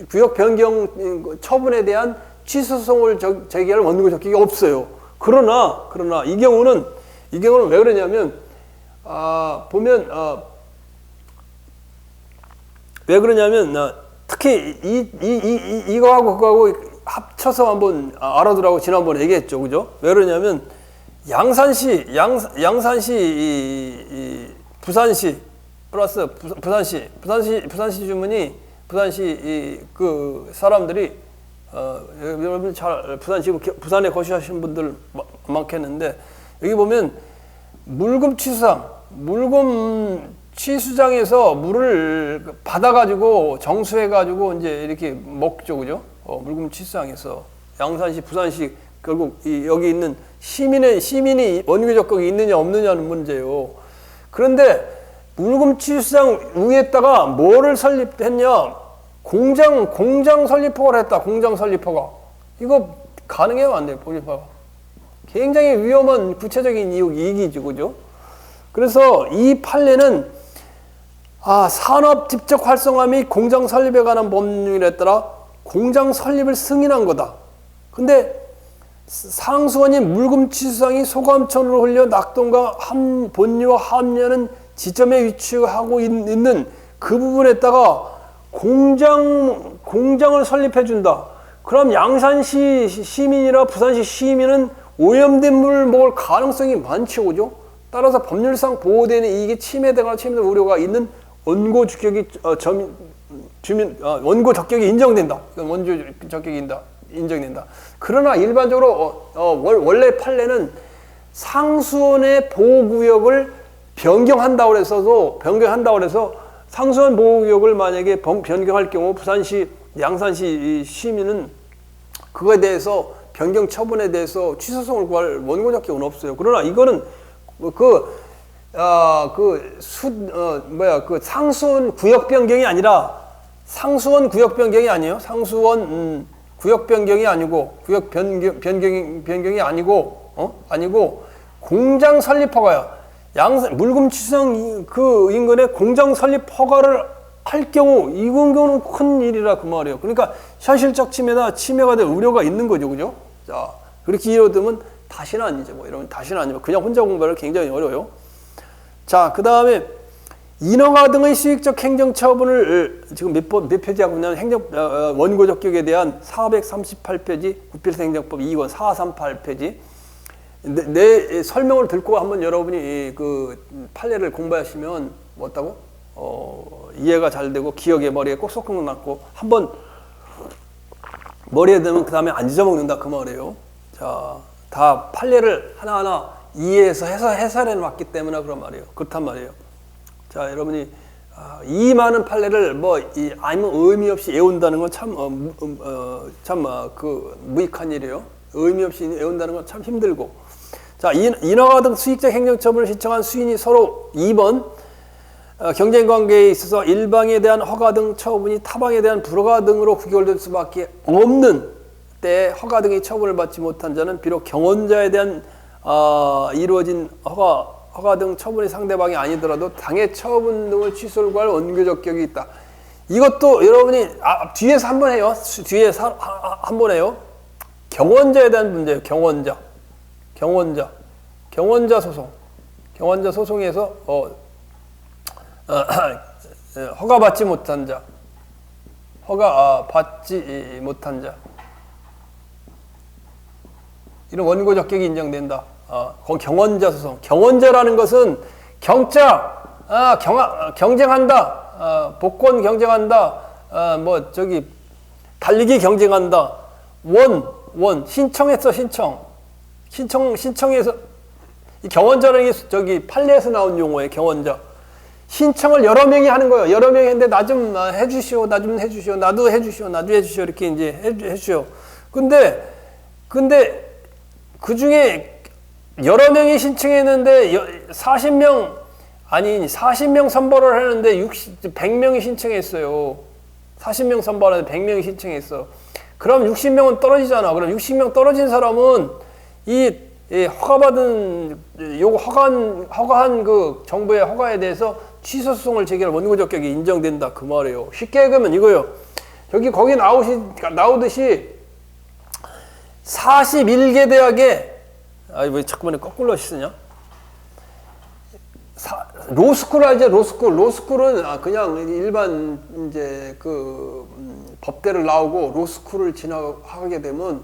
구역 변경 처분에 대한 취소 소송을 제기할 원고 적격이 없어요. 그러나 이 경우는 왜 그러냐면 왜 그러냐면 특히 이거하고 그거하고 합쳐서 한번 알아두라고 지난번에 얘기했죠, 그죠? 왜 그러냐면 양산시 부산시 플러스 부산시 주민이 부산시 그 사람들이 여러분 잘 부산에 거주하시는 분들 많겠는데 여기 보면 물금 취수장에서 물을 받아가지고 정수해가지고 이제 이렇게 먹죠, 그죠? 물금 취수장에서 양산시, 부산시 결국 여기 있는 시민이 원고 적격이 있느냐 없느냐는 문제예요. 그런데 물금 취수장 위에다가 뭐를 설립했냐? 공장 설립허가를 했다. 공장 설립허가. 이거 가능해요, 안 돼요? 설립허가. 굉장히 위험한 구체적인 이익이죠, 그죠? 그래서 이 판례는 산업 집적 활성화 및 공장 설립에 관한 법률에 따라 공장 설립을 승인한 거다. 근데 상수원이 물금 취수장이 소감천으로 흘려 낙동과 본류와 함유하는 지점에 위치하고 있는 그 부분에다가 공장을 설립해 준다. 그럼 양산시 시민이나 부산시 시민은 오염된 물을 먹을 가능성이 많죠, 그죠? 따라서 법률상 보호되는 이익이 침해되거나 침해될 우려가 있는 원고 적격이 원고 적격이 인정된다. 원고 적격이 인정된다. 그러나 일반적으로 원래 판례는 상수원의 보호구역을 변경한다고 해서 상수원 보호구역을 만약에 변경할 경우 부산시, 양산시 시민은 그거에 대해서 변경 처분에 대해서 취소송을 구할 원고 적격은 없어요. 그러나 이거는 상수원 구역 변경이 아니라 상수원 구역 변경이 아니에요. 상수원 구역 변경이 아니고 구역 변경이 아니고 공장 설립 허가야. 물금 취수장 그 인근에 공장 설립 허가를 할 경우 이건 경우는 큰 일이라 그 말이에요. 그러니까 현실적 침해가 될 우려가 있는 거죠, 그죠? 자, 그렇게 이뤄두면 다시는 아니죠. 이러면 다시는 아니고 그냥 혼자 공부하기 굉장히 어려워요. 자, 그 다음에 인허가 등의 수익적 행정처분을 지금 몇 페이지하고 있냐면 원고 적격에 대한 438페이지 국필행정법 2권 438페이지 내 설명을 듣고 한번 여러분이 그 판례를 공부하시면 어떻다고? 이해가 잘 되고 기억에 머리에 꼭 쏙쏙 남고 한번 머리에 넣으면 그 다음에 안 잊어먹는다 그 말이에요. 자, 다 판례를 하나하나 이해해서 해설해 놨기 때문에 그런 말이에요. 그렇단 말이에요. 자, 여러분이 이 많은 판례를 아무 의미 없이 외운다는 건 그 무익한 일이에요. 의미 없이 외운다는 건 참 힘들고. 자, 인허가 등 수익적 행정처분을 신청한 수인이 서로 2번 경쟁관계에 있어서 일방에 대한 허가 등 처분이 타방에 대한 불허가 등으로 구결될 수밖에 없는 때에 허가 등의 처분을 받지 못한 자는 비록 경원자에 대한 이루어진 허가 등 처분이 상대방이 아니더라도 당해 처분 등을 취소를 구할 원교적 격이 있다. 이것도 여러분이 뒤에서 한 번 해요. 뒤에서 한 번 해요. 경원자에 대한 문제예요. 경원자 소송. 경원자 소송에서 허가받지 못한 자. 받지 못한 자. 이런 원고적 격이 인정된다. 경원자 소송. 경원자라는 것은 경쟁한다. 복권 경쟁한다. 달리기 경쟁한다. 신청했어, 신청해서, 이 경원자라는 게 판례에서 나온 용어예요, 경원자. 신청을 여러 명이 하는 거예요. 여러 명이 했는데, 나 좀 해주시오, 나도 해주시오, 이렇게 이제 해주시오. 근데, 그 중에 여러 명이 신청했는데, 40명 선발을 하는데, 100명이 신청했어요. 40명 선발하는데 100명이 신청했어. 그럼 60명은 떨어지잖아. 그럼 60명 떨어진 사람은 이 허가받은 허가한 그 정부의 허가에 대해서 취소 소송을 제기할 원고적 격이 인정된다 그 말이에요. 쉽게 얘기하면 이거요. 거기 나오듯이 41개 대학에 왜 자꾸만 거꾸로 쓰냐? 로스쿨 알죠? 로스쿨은 그냥 일반 이제 법대를 나오고 로스쿨을 진학하게 되면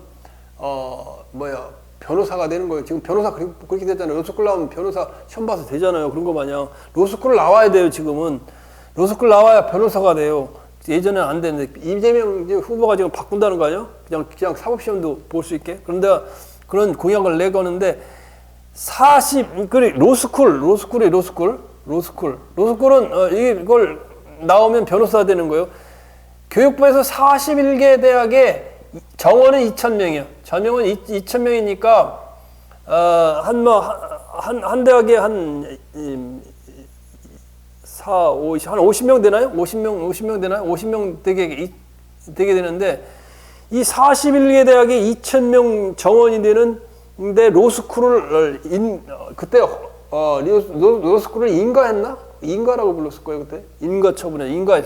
변호사가 되는 거예요. 지금 변호사 그렇게 되잖아요. 로스쿨 나오면 변호사 시험 봐서 되잖아요. 그런 거 마냥 로스쿨 나와야 돼요. 지금은 로스쿨 나와야 변호사가 돼요. 예전에는 안 되는데 이재명 후보가 지금 바꾼다는 거 아니에요? 그냥 사법시험도 볼 수 있게. 그런데 그런 공약을 내거는데 로스쿨은 이걸 나오면 변호사 되는 거예요. 교육부에서 41개 대학에 정원은 2,000명이요. 전형은 2,000명이니까 한 대학에 한 50명 되나요? 50명 되나요? 50명 되게 되는데 이 41개 대학에 2,000명 정원이 되는데 로스쿨을 그때 로스쿨을 인가했나? 인가라고 불렀을 거예요 그때. 인가 처분했어요.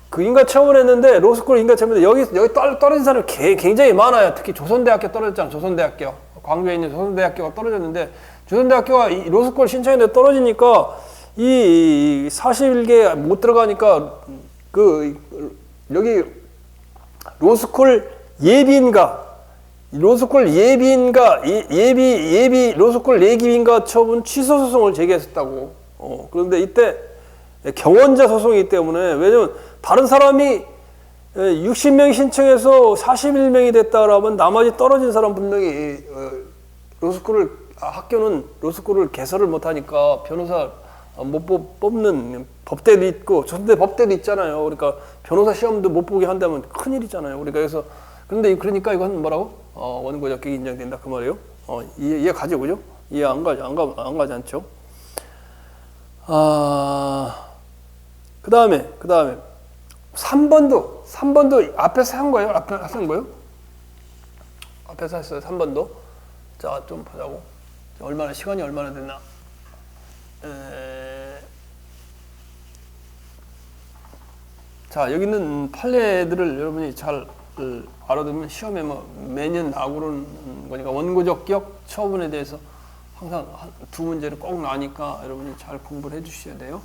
그 인가 처분했는데 로스쿨 인가 처분했는데 여기 떨어진 사람이 굉장히 많아요. 특히 조선대학교 떨어졌잖아. 조선대학교. 광주에 있는 조선대학교가 떨어졌는데 조선대학교가 로스쿨 신청했는데 떨어지니까 이 41개 못 들어가니까 여기 로스쿨 예비인가 로스쿨 예비인가 처분 취소 소송을 제기했었다고. 그런데 이때 경원자 소송이기 때문에 왜냐면 다른 사람이 60명이 신청해서 41명이 됐다 그러면 나머지 떨어진 사람 분명히 학교는 로스쿨을 개설을 못하니까 변호사 못 뽑는 법대도 있고 조선대 법대도 있잖아요. 그러니까 변호사 시험도 못 보게 한다면 큰일이잖아요. 그러니까 이건 뭐라고? 원고적 격이 인정된다 그 말이에요. 이해 가죠, 그죠? 이해 안 가지 않죠? 그 다음에 3번도 앞에서 한 거예요? 앞에서 했어요. 3번도. 자, 좀 보자고. 시간이 얼마나 됐나? 자, 여기 있는 판례들을 여러분이 잘 알아두면 시험에 매년 나오고 그러는 거니까 원고적 격 처분에 대해서 항상 두 문제를 꼭 나니까 여러분이 잘 공부를 해 주셔야 돼요.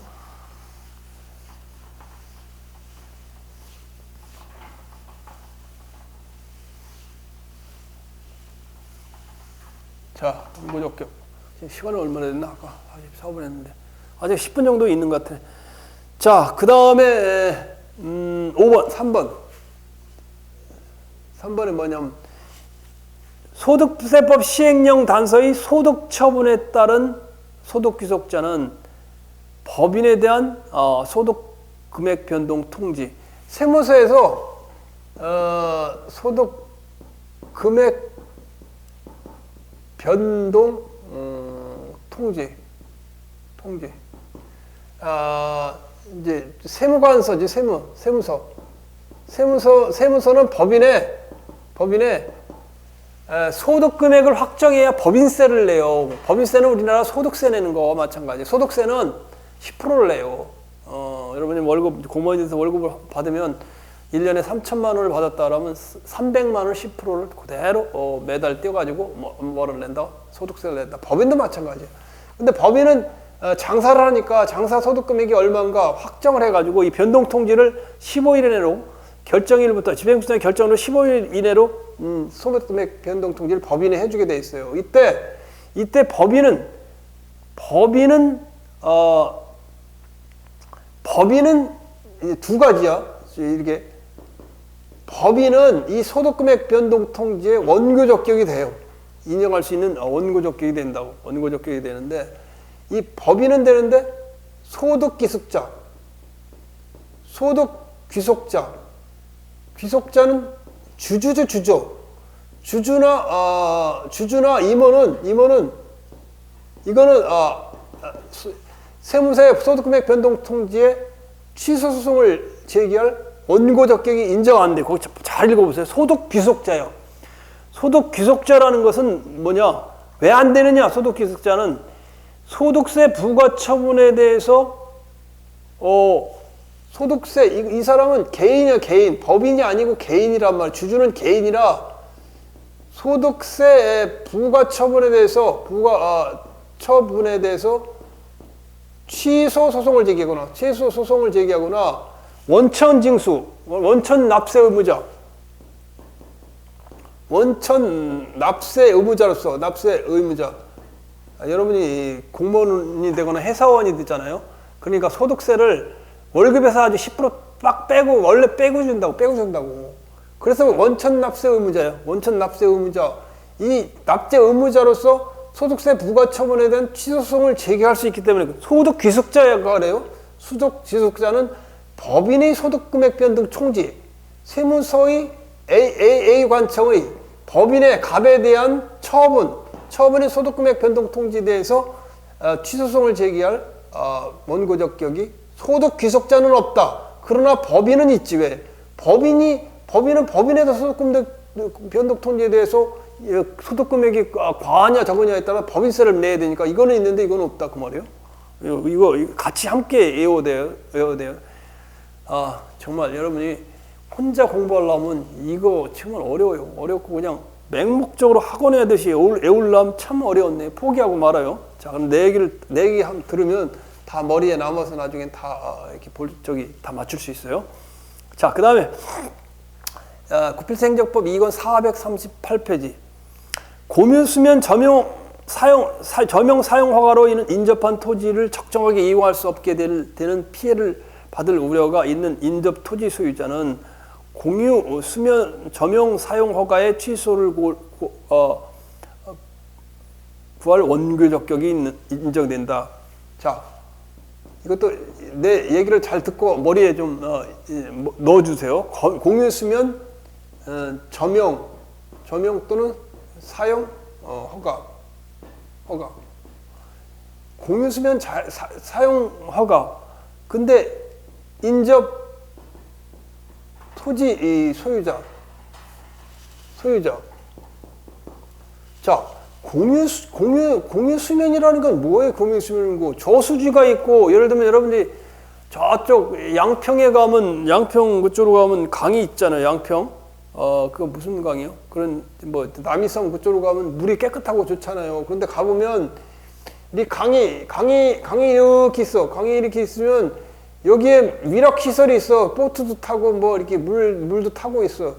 자, 원고적 격. 시간은 얼마나 됐나? 아까 44분 했는데. 아직 10분 정도 있는 것 같아. 자, 그 다음에 3번. 3번은 뭐냐면 소득세법 시행령 단서의 소득 처분에 따른 소득귀속자는 법인에 대한 소득 금액 변동 통지. 세무서에서 소득 금액 변동 통지. 이제 세무관서지, 세무서는 법인의 소득 금액을 확정해야 법인세를 내요. 법인세는 우리나라 소득세 내는 거와 마찬가지. 소득세는 10%를 내요. 여러분이 공무원에서 월급을 받으면 1년에 3천만 원을 받았다 그러면 300만 원 10%를 그대로 매달 떼어가지고 뭐를 낸다? 소득세를 낸다. 법인도 마찬가지예요. 근데 법인은 장사를 하니까 장사 소득 금액이 얼마인가 확정을 해가지고 이 변동 통지를 15일 이내로 결정일부터 지방행정의 결정으로 15일 이내로 소득 금액 변동 통지를 법인에 해주게 돼 있어요. 이때 법인은 두 가지야. 이렇게 법인은 이 소득금액 변동 통지에 원고 적격이 돼요. 인정할 수 있는 원고 적격이 된다고. 원고 적격이 되는데 이 법인은 되는데 소득 귀속자, 소득 귀속자, 귀속자는 주주나 임원은 이거는 세무사의 소득금액 변동 통지에 취소 소송을 제기할 원고 적격이 인정 안 돼. 거기 잘 읽어보세요. 소득 귀속자요. 소득 귀속자라는 것은 뭐냐? 왜 안 되느냐? 소득 귀속자는 소득세 부과 처분에 대해서 소득세 이 사람은 개인이야, 개인. 법인이 아니고 개인이란 말이야. 주주는 개인이라 소득세 부과 처분에 대해서 취소 소송을 제기하거나 원천 징수, 원천 납세 의무자, 여러분이 공무원이 되거나 회사원이 되잖아요. 그러니까 소득세를 월급에서 아주 10%빡 빼고 원래 빼고 준다고. 그래서 원천 납세 의무자예요. 원천 납세 의무자. 이 납세 의무자로서 소득세 부과 처분에 대한 취소 소송을 제기할 수 있기 때문에 소득 귀속자가 그래요. 소득 귀속자는 법인의 소득금액 변동 총지, 세무서의 A 관청의 법인의 갑에 대한 처분의 소득금액 변동 통지에 대해서 취소송을 제기할 원고 적격이 소득 귀속자는 없다. 그러나 법인은 있지. 왜? 법인은 법인에서 소득금액 변동 통지에 대해서 소득금액이 과하냐 적으냐에 따라 법인세를 내야 되니까 이거는 있는데 이거는 없다 그 말이에요. 이거 같이 함께 외워야 돼요. 정말 여러분이 혼자 공부하려면 이거 정말 어려워요. 어렵고 그냥 맹목적으로 학원에 하듯이 외우려면 참 어려웠네. 포기하고 말아요. 자, 그럼 내 얘기 들으면 다 머리에 남아서 나중엔 다 이렇게 다 맞출 수 있어요. 자, 그 다음에 구필행정법 2권 438페이지. 공유수면 저명 사용 허가로 인접한 토지를 적정하게 이용할 수 없게 되는 피해를 받을 우려가 있는 인접 토지 소유자는 공유 수면 저명 사용 허가의 취소를 구할 원고 적격이 인정된다. 자, 이것도 내 얘기를 잘 듣고 머리에 좀 넣어주세요. 공유 수면 저명 또는 사용 허가. 공유 수면 사용 허가. 근데 인접 토지 소유자. 자, 공유 수면이라는 건 뭐예요? 공유 수면이고 저수지가 있고, 예를 들면 여러분들이 저쪽 양평에 가면, 양평 그쪽으로 가면 강이 있잖아요. 양평. 그거 무슨 강이요? 그런 뭐 남이섬 그쪽으로 가면 물이 깨끗하고 좋잖아요. 그런데 가보면 이 강이 이렇게 있어. 강이 이렇게 있으면 여기에 위락 시설이 있어. 보트도 타고 뭐 이렇게 물도 타고 있어.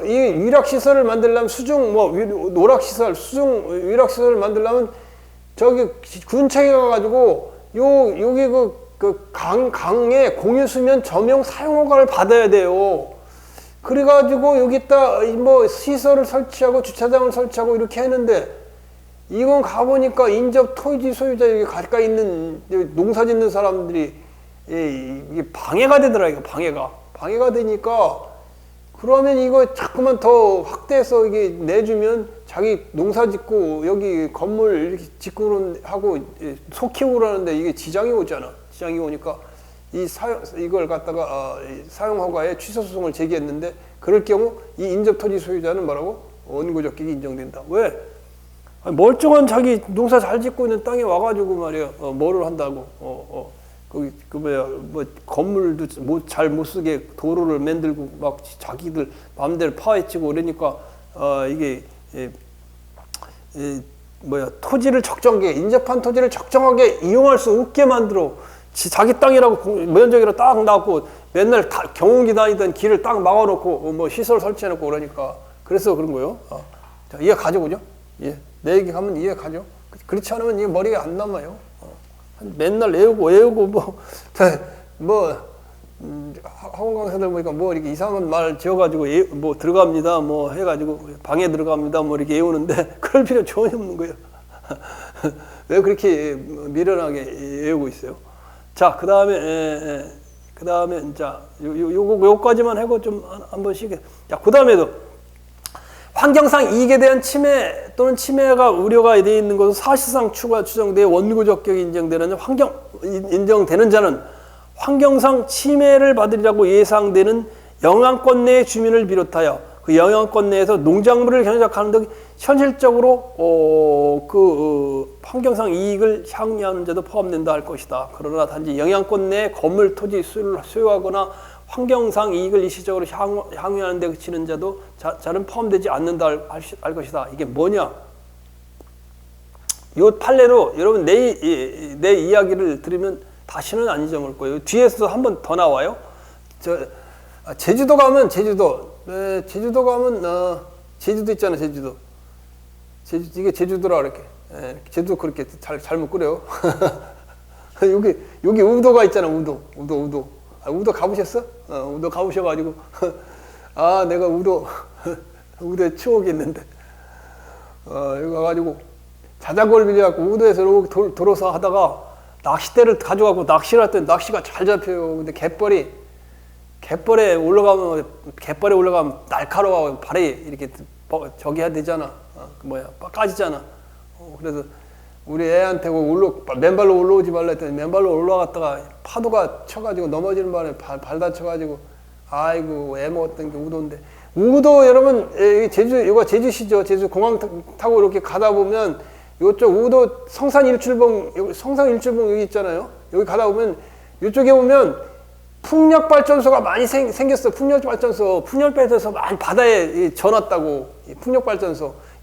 이 위락 시설을 만들려면 노락 시설, 위락 시설을 만들려면 저기 군청에 가가지고 여기 강에 공유 수면 저명 사용 허가를 받아야 돼요. 그래가지고 여기다 뭐 시설을 설치하고 주차장을 설치하고 이렇게 했는데 이건 가보니까 인접 토지 소유자 여기 가까이 있는 농사 짓는 사람들이 이게 방해가 되더라. 이거 방해가 되니까 그러면 이거 자꾸만 더 확대해서 이게 내주면 자기 농사 짓고 여기 건물 이렇게 짓고 하고 소 키우고 그러는데 이게 지장이 오잖아. 지장이 오니까 이걸 갖다가 사용 허가에 취소 소송을 제기했는데 그럴 경우 이 인접 토지 소유자는 뭐라고? 원고적격이 인정된다. 왜? 멀쩡한 자기 농사 잘 짓고 있는 땅에 와가지고 말이야 뭐를 한다고 거기 뭐 건물도 잘 못 쓰게 도로를 만들고 막 자기들 마음대로 파헤치고 그러니까 이게 토지를 적정하게 인접한 토지를 적정하게 이용할 수 없게 만들어 자기 땅이라고 면적이라고 딱 놔고 맨날 경운기 다니던 길을 딱 막아놓고 뭐 시설 설치해놓고 그러니까 그래서 그런 거요. 자, 이해 가죠, 그죠? 예. 내 얘기 하면 이해 가죠. 그렇지 않으면 이게 머리가 안 남아요. 맨날 외우고 학원 강사들 보니까 뭐 이렇게 이상한 말 지어가지고 뭐 들어갑니다, 뭐 해가지고 방에 들어갑니다, 뭐 이렇게 외우는데 그럴 필요 전혀 없는 거예요. 왜 그렇게 미련하게 외우고 있어요? 자, 그 다음에 자, 요거까지만 하고 좀 한 번씩. 자, 그 다음에도 환경상 이익에 대한 침해 또는 침해가 우려가 되어 있는 것은 사실상 추정되어 원고적격이 인정되는 자는 환경상 침해를 받으리라고 예상되는 영향권 내의 주민을 비롯하여 그 영향권 내에서 농작물을 경작하는 등 현실적으로 환경상 이익을 향유하는 자도 포함된다 할 것이다. 그러나 단지 영향권 내에 건물, 토지 수를 소유하거나 환경상 이익을 일시적으로 향유하는 데 그치는 자는 포함되지 않는다 할 것이다. 이게 뭐냐? 이 판례로 여러분 내 이야기를 들으면 다시는 안 잊어먹을 거예요. 뒤에서도 한 번 더 나와요. 제주도 가면 제주도 있잖아. 제주도 이게 제주도라 그렇게. 제주도 그렇게 잘못 그래요. 여기 우도가 있잖아. 우도. 우도 가보셨어? 우도 가보셔가지고 내가 우도에 추억이 있는데 여기 가가지고 자전거를 빌려갖고 우도에서 이렇게 돌아서 하다가 낚싯대를 가져가고 낚시를 할 때 낚시가 잘 잡혀요. 근데 갯벌에 올라가면 날카로워 발이 이렇게 저기 해야 되잖아. 까지잖아. 그래서 우리 애한테 맨발로 올라오지 말라 했더니 맨발로 올라갔다가 파도가 쳐가지고 넘어지는 바람에 발 다쳐가지고 아이고 애 먹었던 게 우도인데 우도 여러분 이거 제주시죠. 제주 공항 타고 이렇게 가다 보면 이쪽 우도 성산일출봉 여기 있잖아요. 여기 가다 보면 이쪽에 보면 풍력발전소가 많이 생겼어. 풍력발전소 많이 바다에 져놨다고.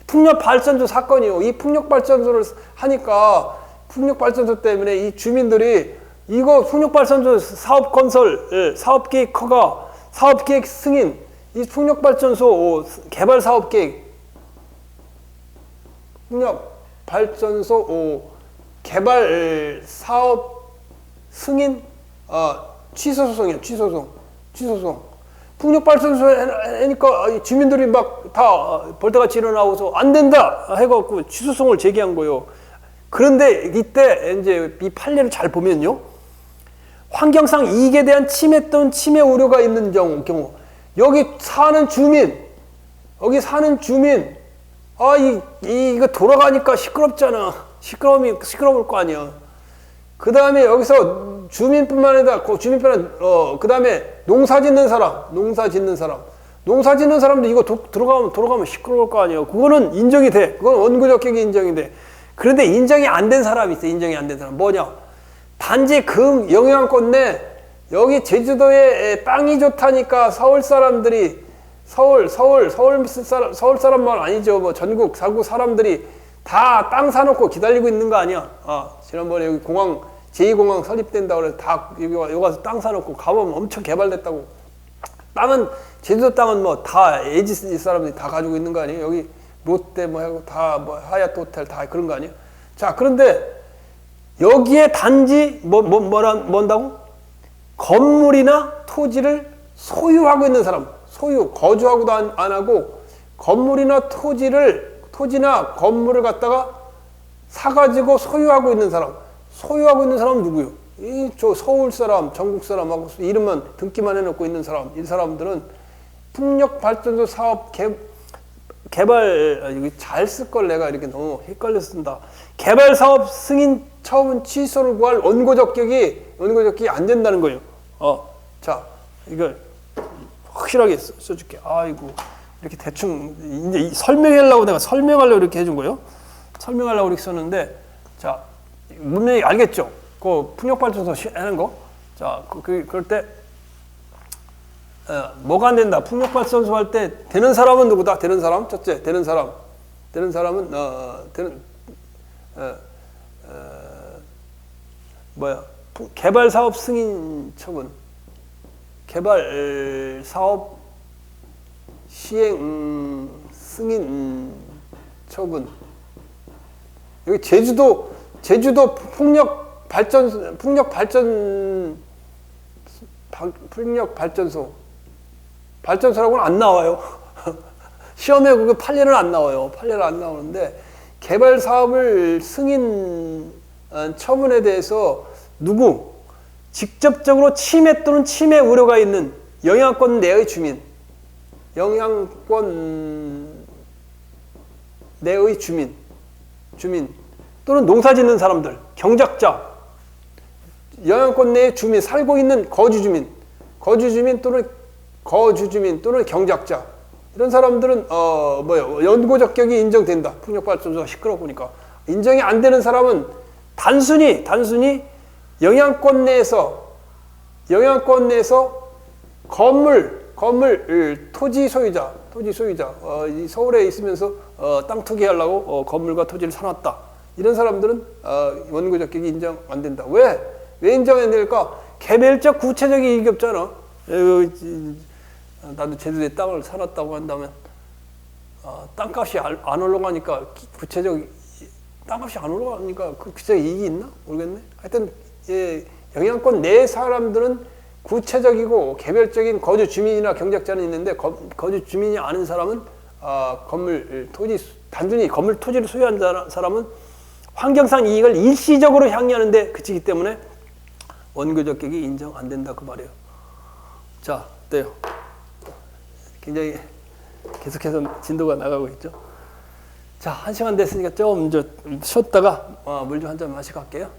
풍력발전소 사건이요. 이 풍력발전소를 하니까 풍력발전소 때문에 이 주민들이 이거 풍력발전소 사업 건설, 사업계획 허가, 사업계획 승인, 이 풍력발전소 개발 사업계획, 풍력발전소 개발 사업 승인, 취소소송이에요. 취소소송. 풍력발전소 하니까 주민들이 막 다 벌떼같이 일어나고서 안 된다 해갖고 취소송을 제기한 거예요. 그런데 이때 이제 이 판례를 잘 보면요. 환경상 이익에 대한 침해 또는 침해 우려가 있는 경우 여기 사는 주민 이거 돌아가니까 시끄럽잖아. 시끄러울 거 아니야. 그 다음에 여기서 주민뿐만 아니라 그 다음에 농사 짓는 사람도 이거 들어가면 시끄러울 거 아니에요. 그거는 인정이 돼. 그건 원고적격이 인정이 돼. 그런데 인정이 안 된 사람이 있어. 인정이 안 된 사람. 뭐냐? 단지 영향권 내 여기 제주도에 땅이 좋다니까 서울 사람들이 서울 사람만 아니죠. 뭐 전국 사구 사람들이 다 땅 사놓고 기다리고 있는 거 아니야. 지난번에 여기 제2공항 설립된다고 그래서 다 여기 와서 땅 사놓고 가보면 엄청 개발됐다고. 제주도 땅은 뭐 다 에이지 사람들이 다 가지고 있는 거 아니에요? 여기 롯데 하고 다 하얏트 호텔 다 그런 거 아니에요? 자, 그런데 여기에 단지 뭔다고? 건물이나 토지를 소유하고 있는 사람. 소유, 거주하고도 안 하고 건물이나 토지나 건물을 갖다가 사가지고 소유하고 있는 사람. 소유하고 있는 사람은 누구요? 저 서울 사람, 전국 사람하고 이름만 등기만 해놓고 있는 사람. 이 사람들은 풍력발전소 사업 개발, 이거 잘 쓸 걸 내가 이렇게 너무 헷갈려 쓴다. 개발 사업 승인 처분 취소를 구할 원고적격이 안 된다는 거예요. 자, 이걸 확실하게 써줄게. 아이고, 이렇게 대충, 이제 설명하려고 내가 설명하려고 이렇게 해준 거예요. 설명하려고 이렇게 썼는데, 자, 분명히 알겠죠? 그 풍력발전소 하는 거. 자, 그럴 때, 뭐가 안 된다? 풍력발전소 할 때 되는 사람은 누구다? 되는 사람? 첫째, 되는 사람은, 개발 사업 승인 처분. 개발 사업 시행 승인 처분. 여기 제주도 발전소라고는 안 나와요. 시험에 그게 판례는 안 나와요. 판례는 안 나오는데 개발 사업을 승인 처분에 대해서 직접적으로 침해 또는 침해 우려가 있는 영향권 내의 주민 또는 농사 짓는 사람들, 경작자, 영향권 내의 주민, 살고 있는 거주주민 또는 경작자, 이런 사람들은 연고적격이 인정된다. 풍력발전소가 시끄러우니까. 인정이 안 되는 사람은 단순히 영향권 내에서 건물 토지 소유자, 이 서울에 있으면서 땅 투기하려고 건물과 토지를 사놨다. 이런 사람들은 원고적격이 인정 안 된다. 왜 인정 안 될까? 개별적 구체적인 이익이 없잖아. 나도 제주도에 땅을 사놨다고 한다면 땅값이 안 올라가니까 땅값이 안 올라가니까 그 구체적 이익이 있나? 모르겠네. 하여튼 영향권 내 사람들은 구체적이고 개별적인 거주 주민이나 경작자는 있는데 거주 주민이 아닌 사람은 단순히 건물 토지를 소유한 사람은 환경상 이익을 일시적으로 향유하는데 그치기 때문에 원고적격이 인정 안 된다 그 말이에요. 자, 어때요? 굉장히 계속해서 진도가 나가고 있죠. 자, 1시간 됐으니까 좀 쉬었다가 물 좀 한 잔 마시고 갈게요.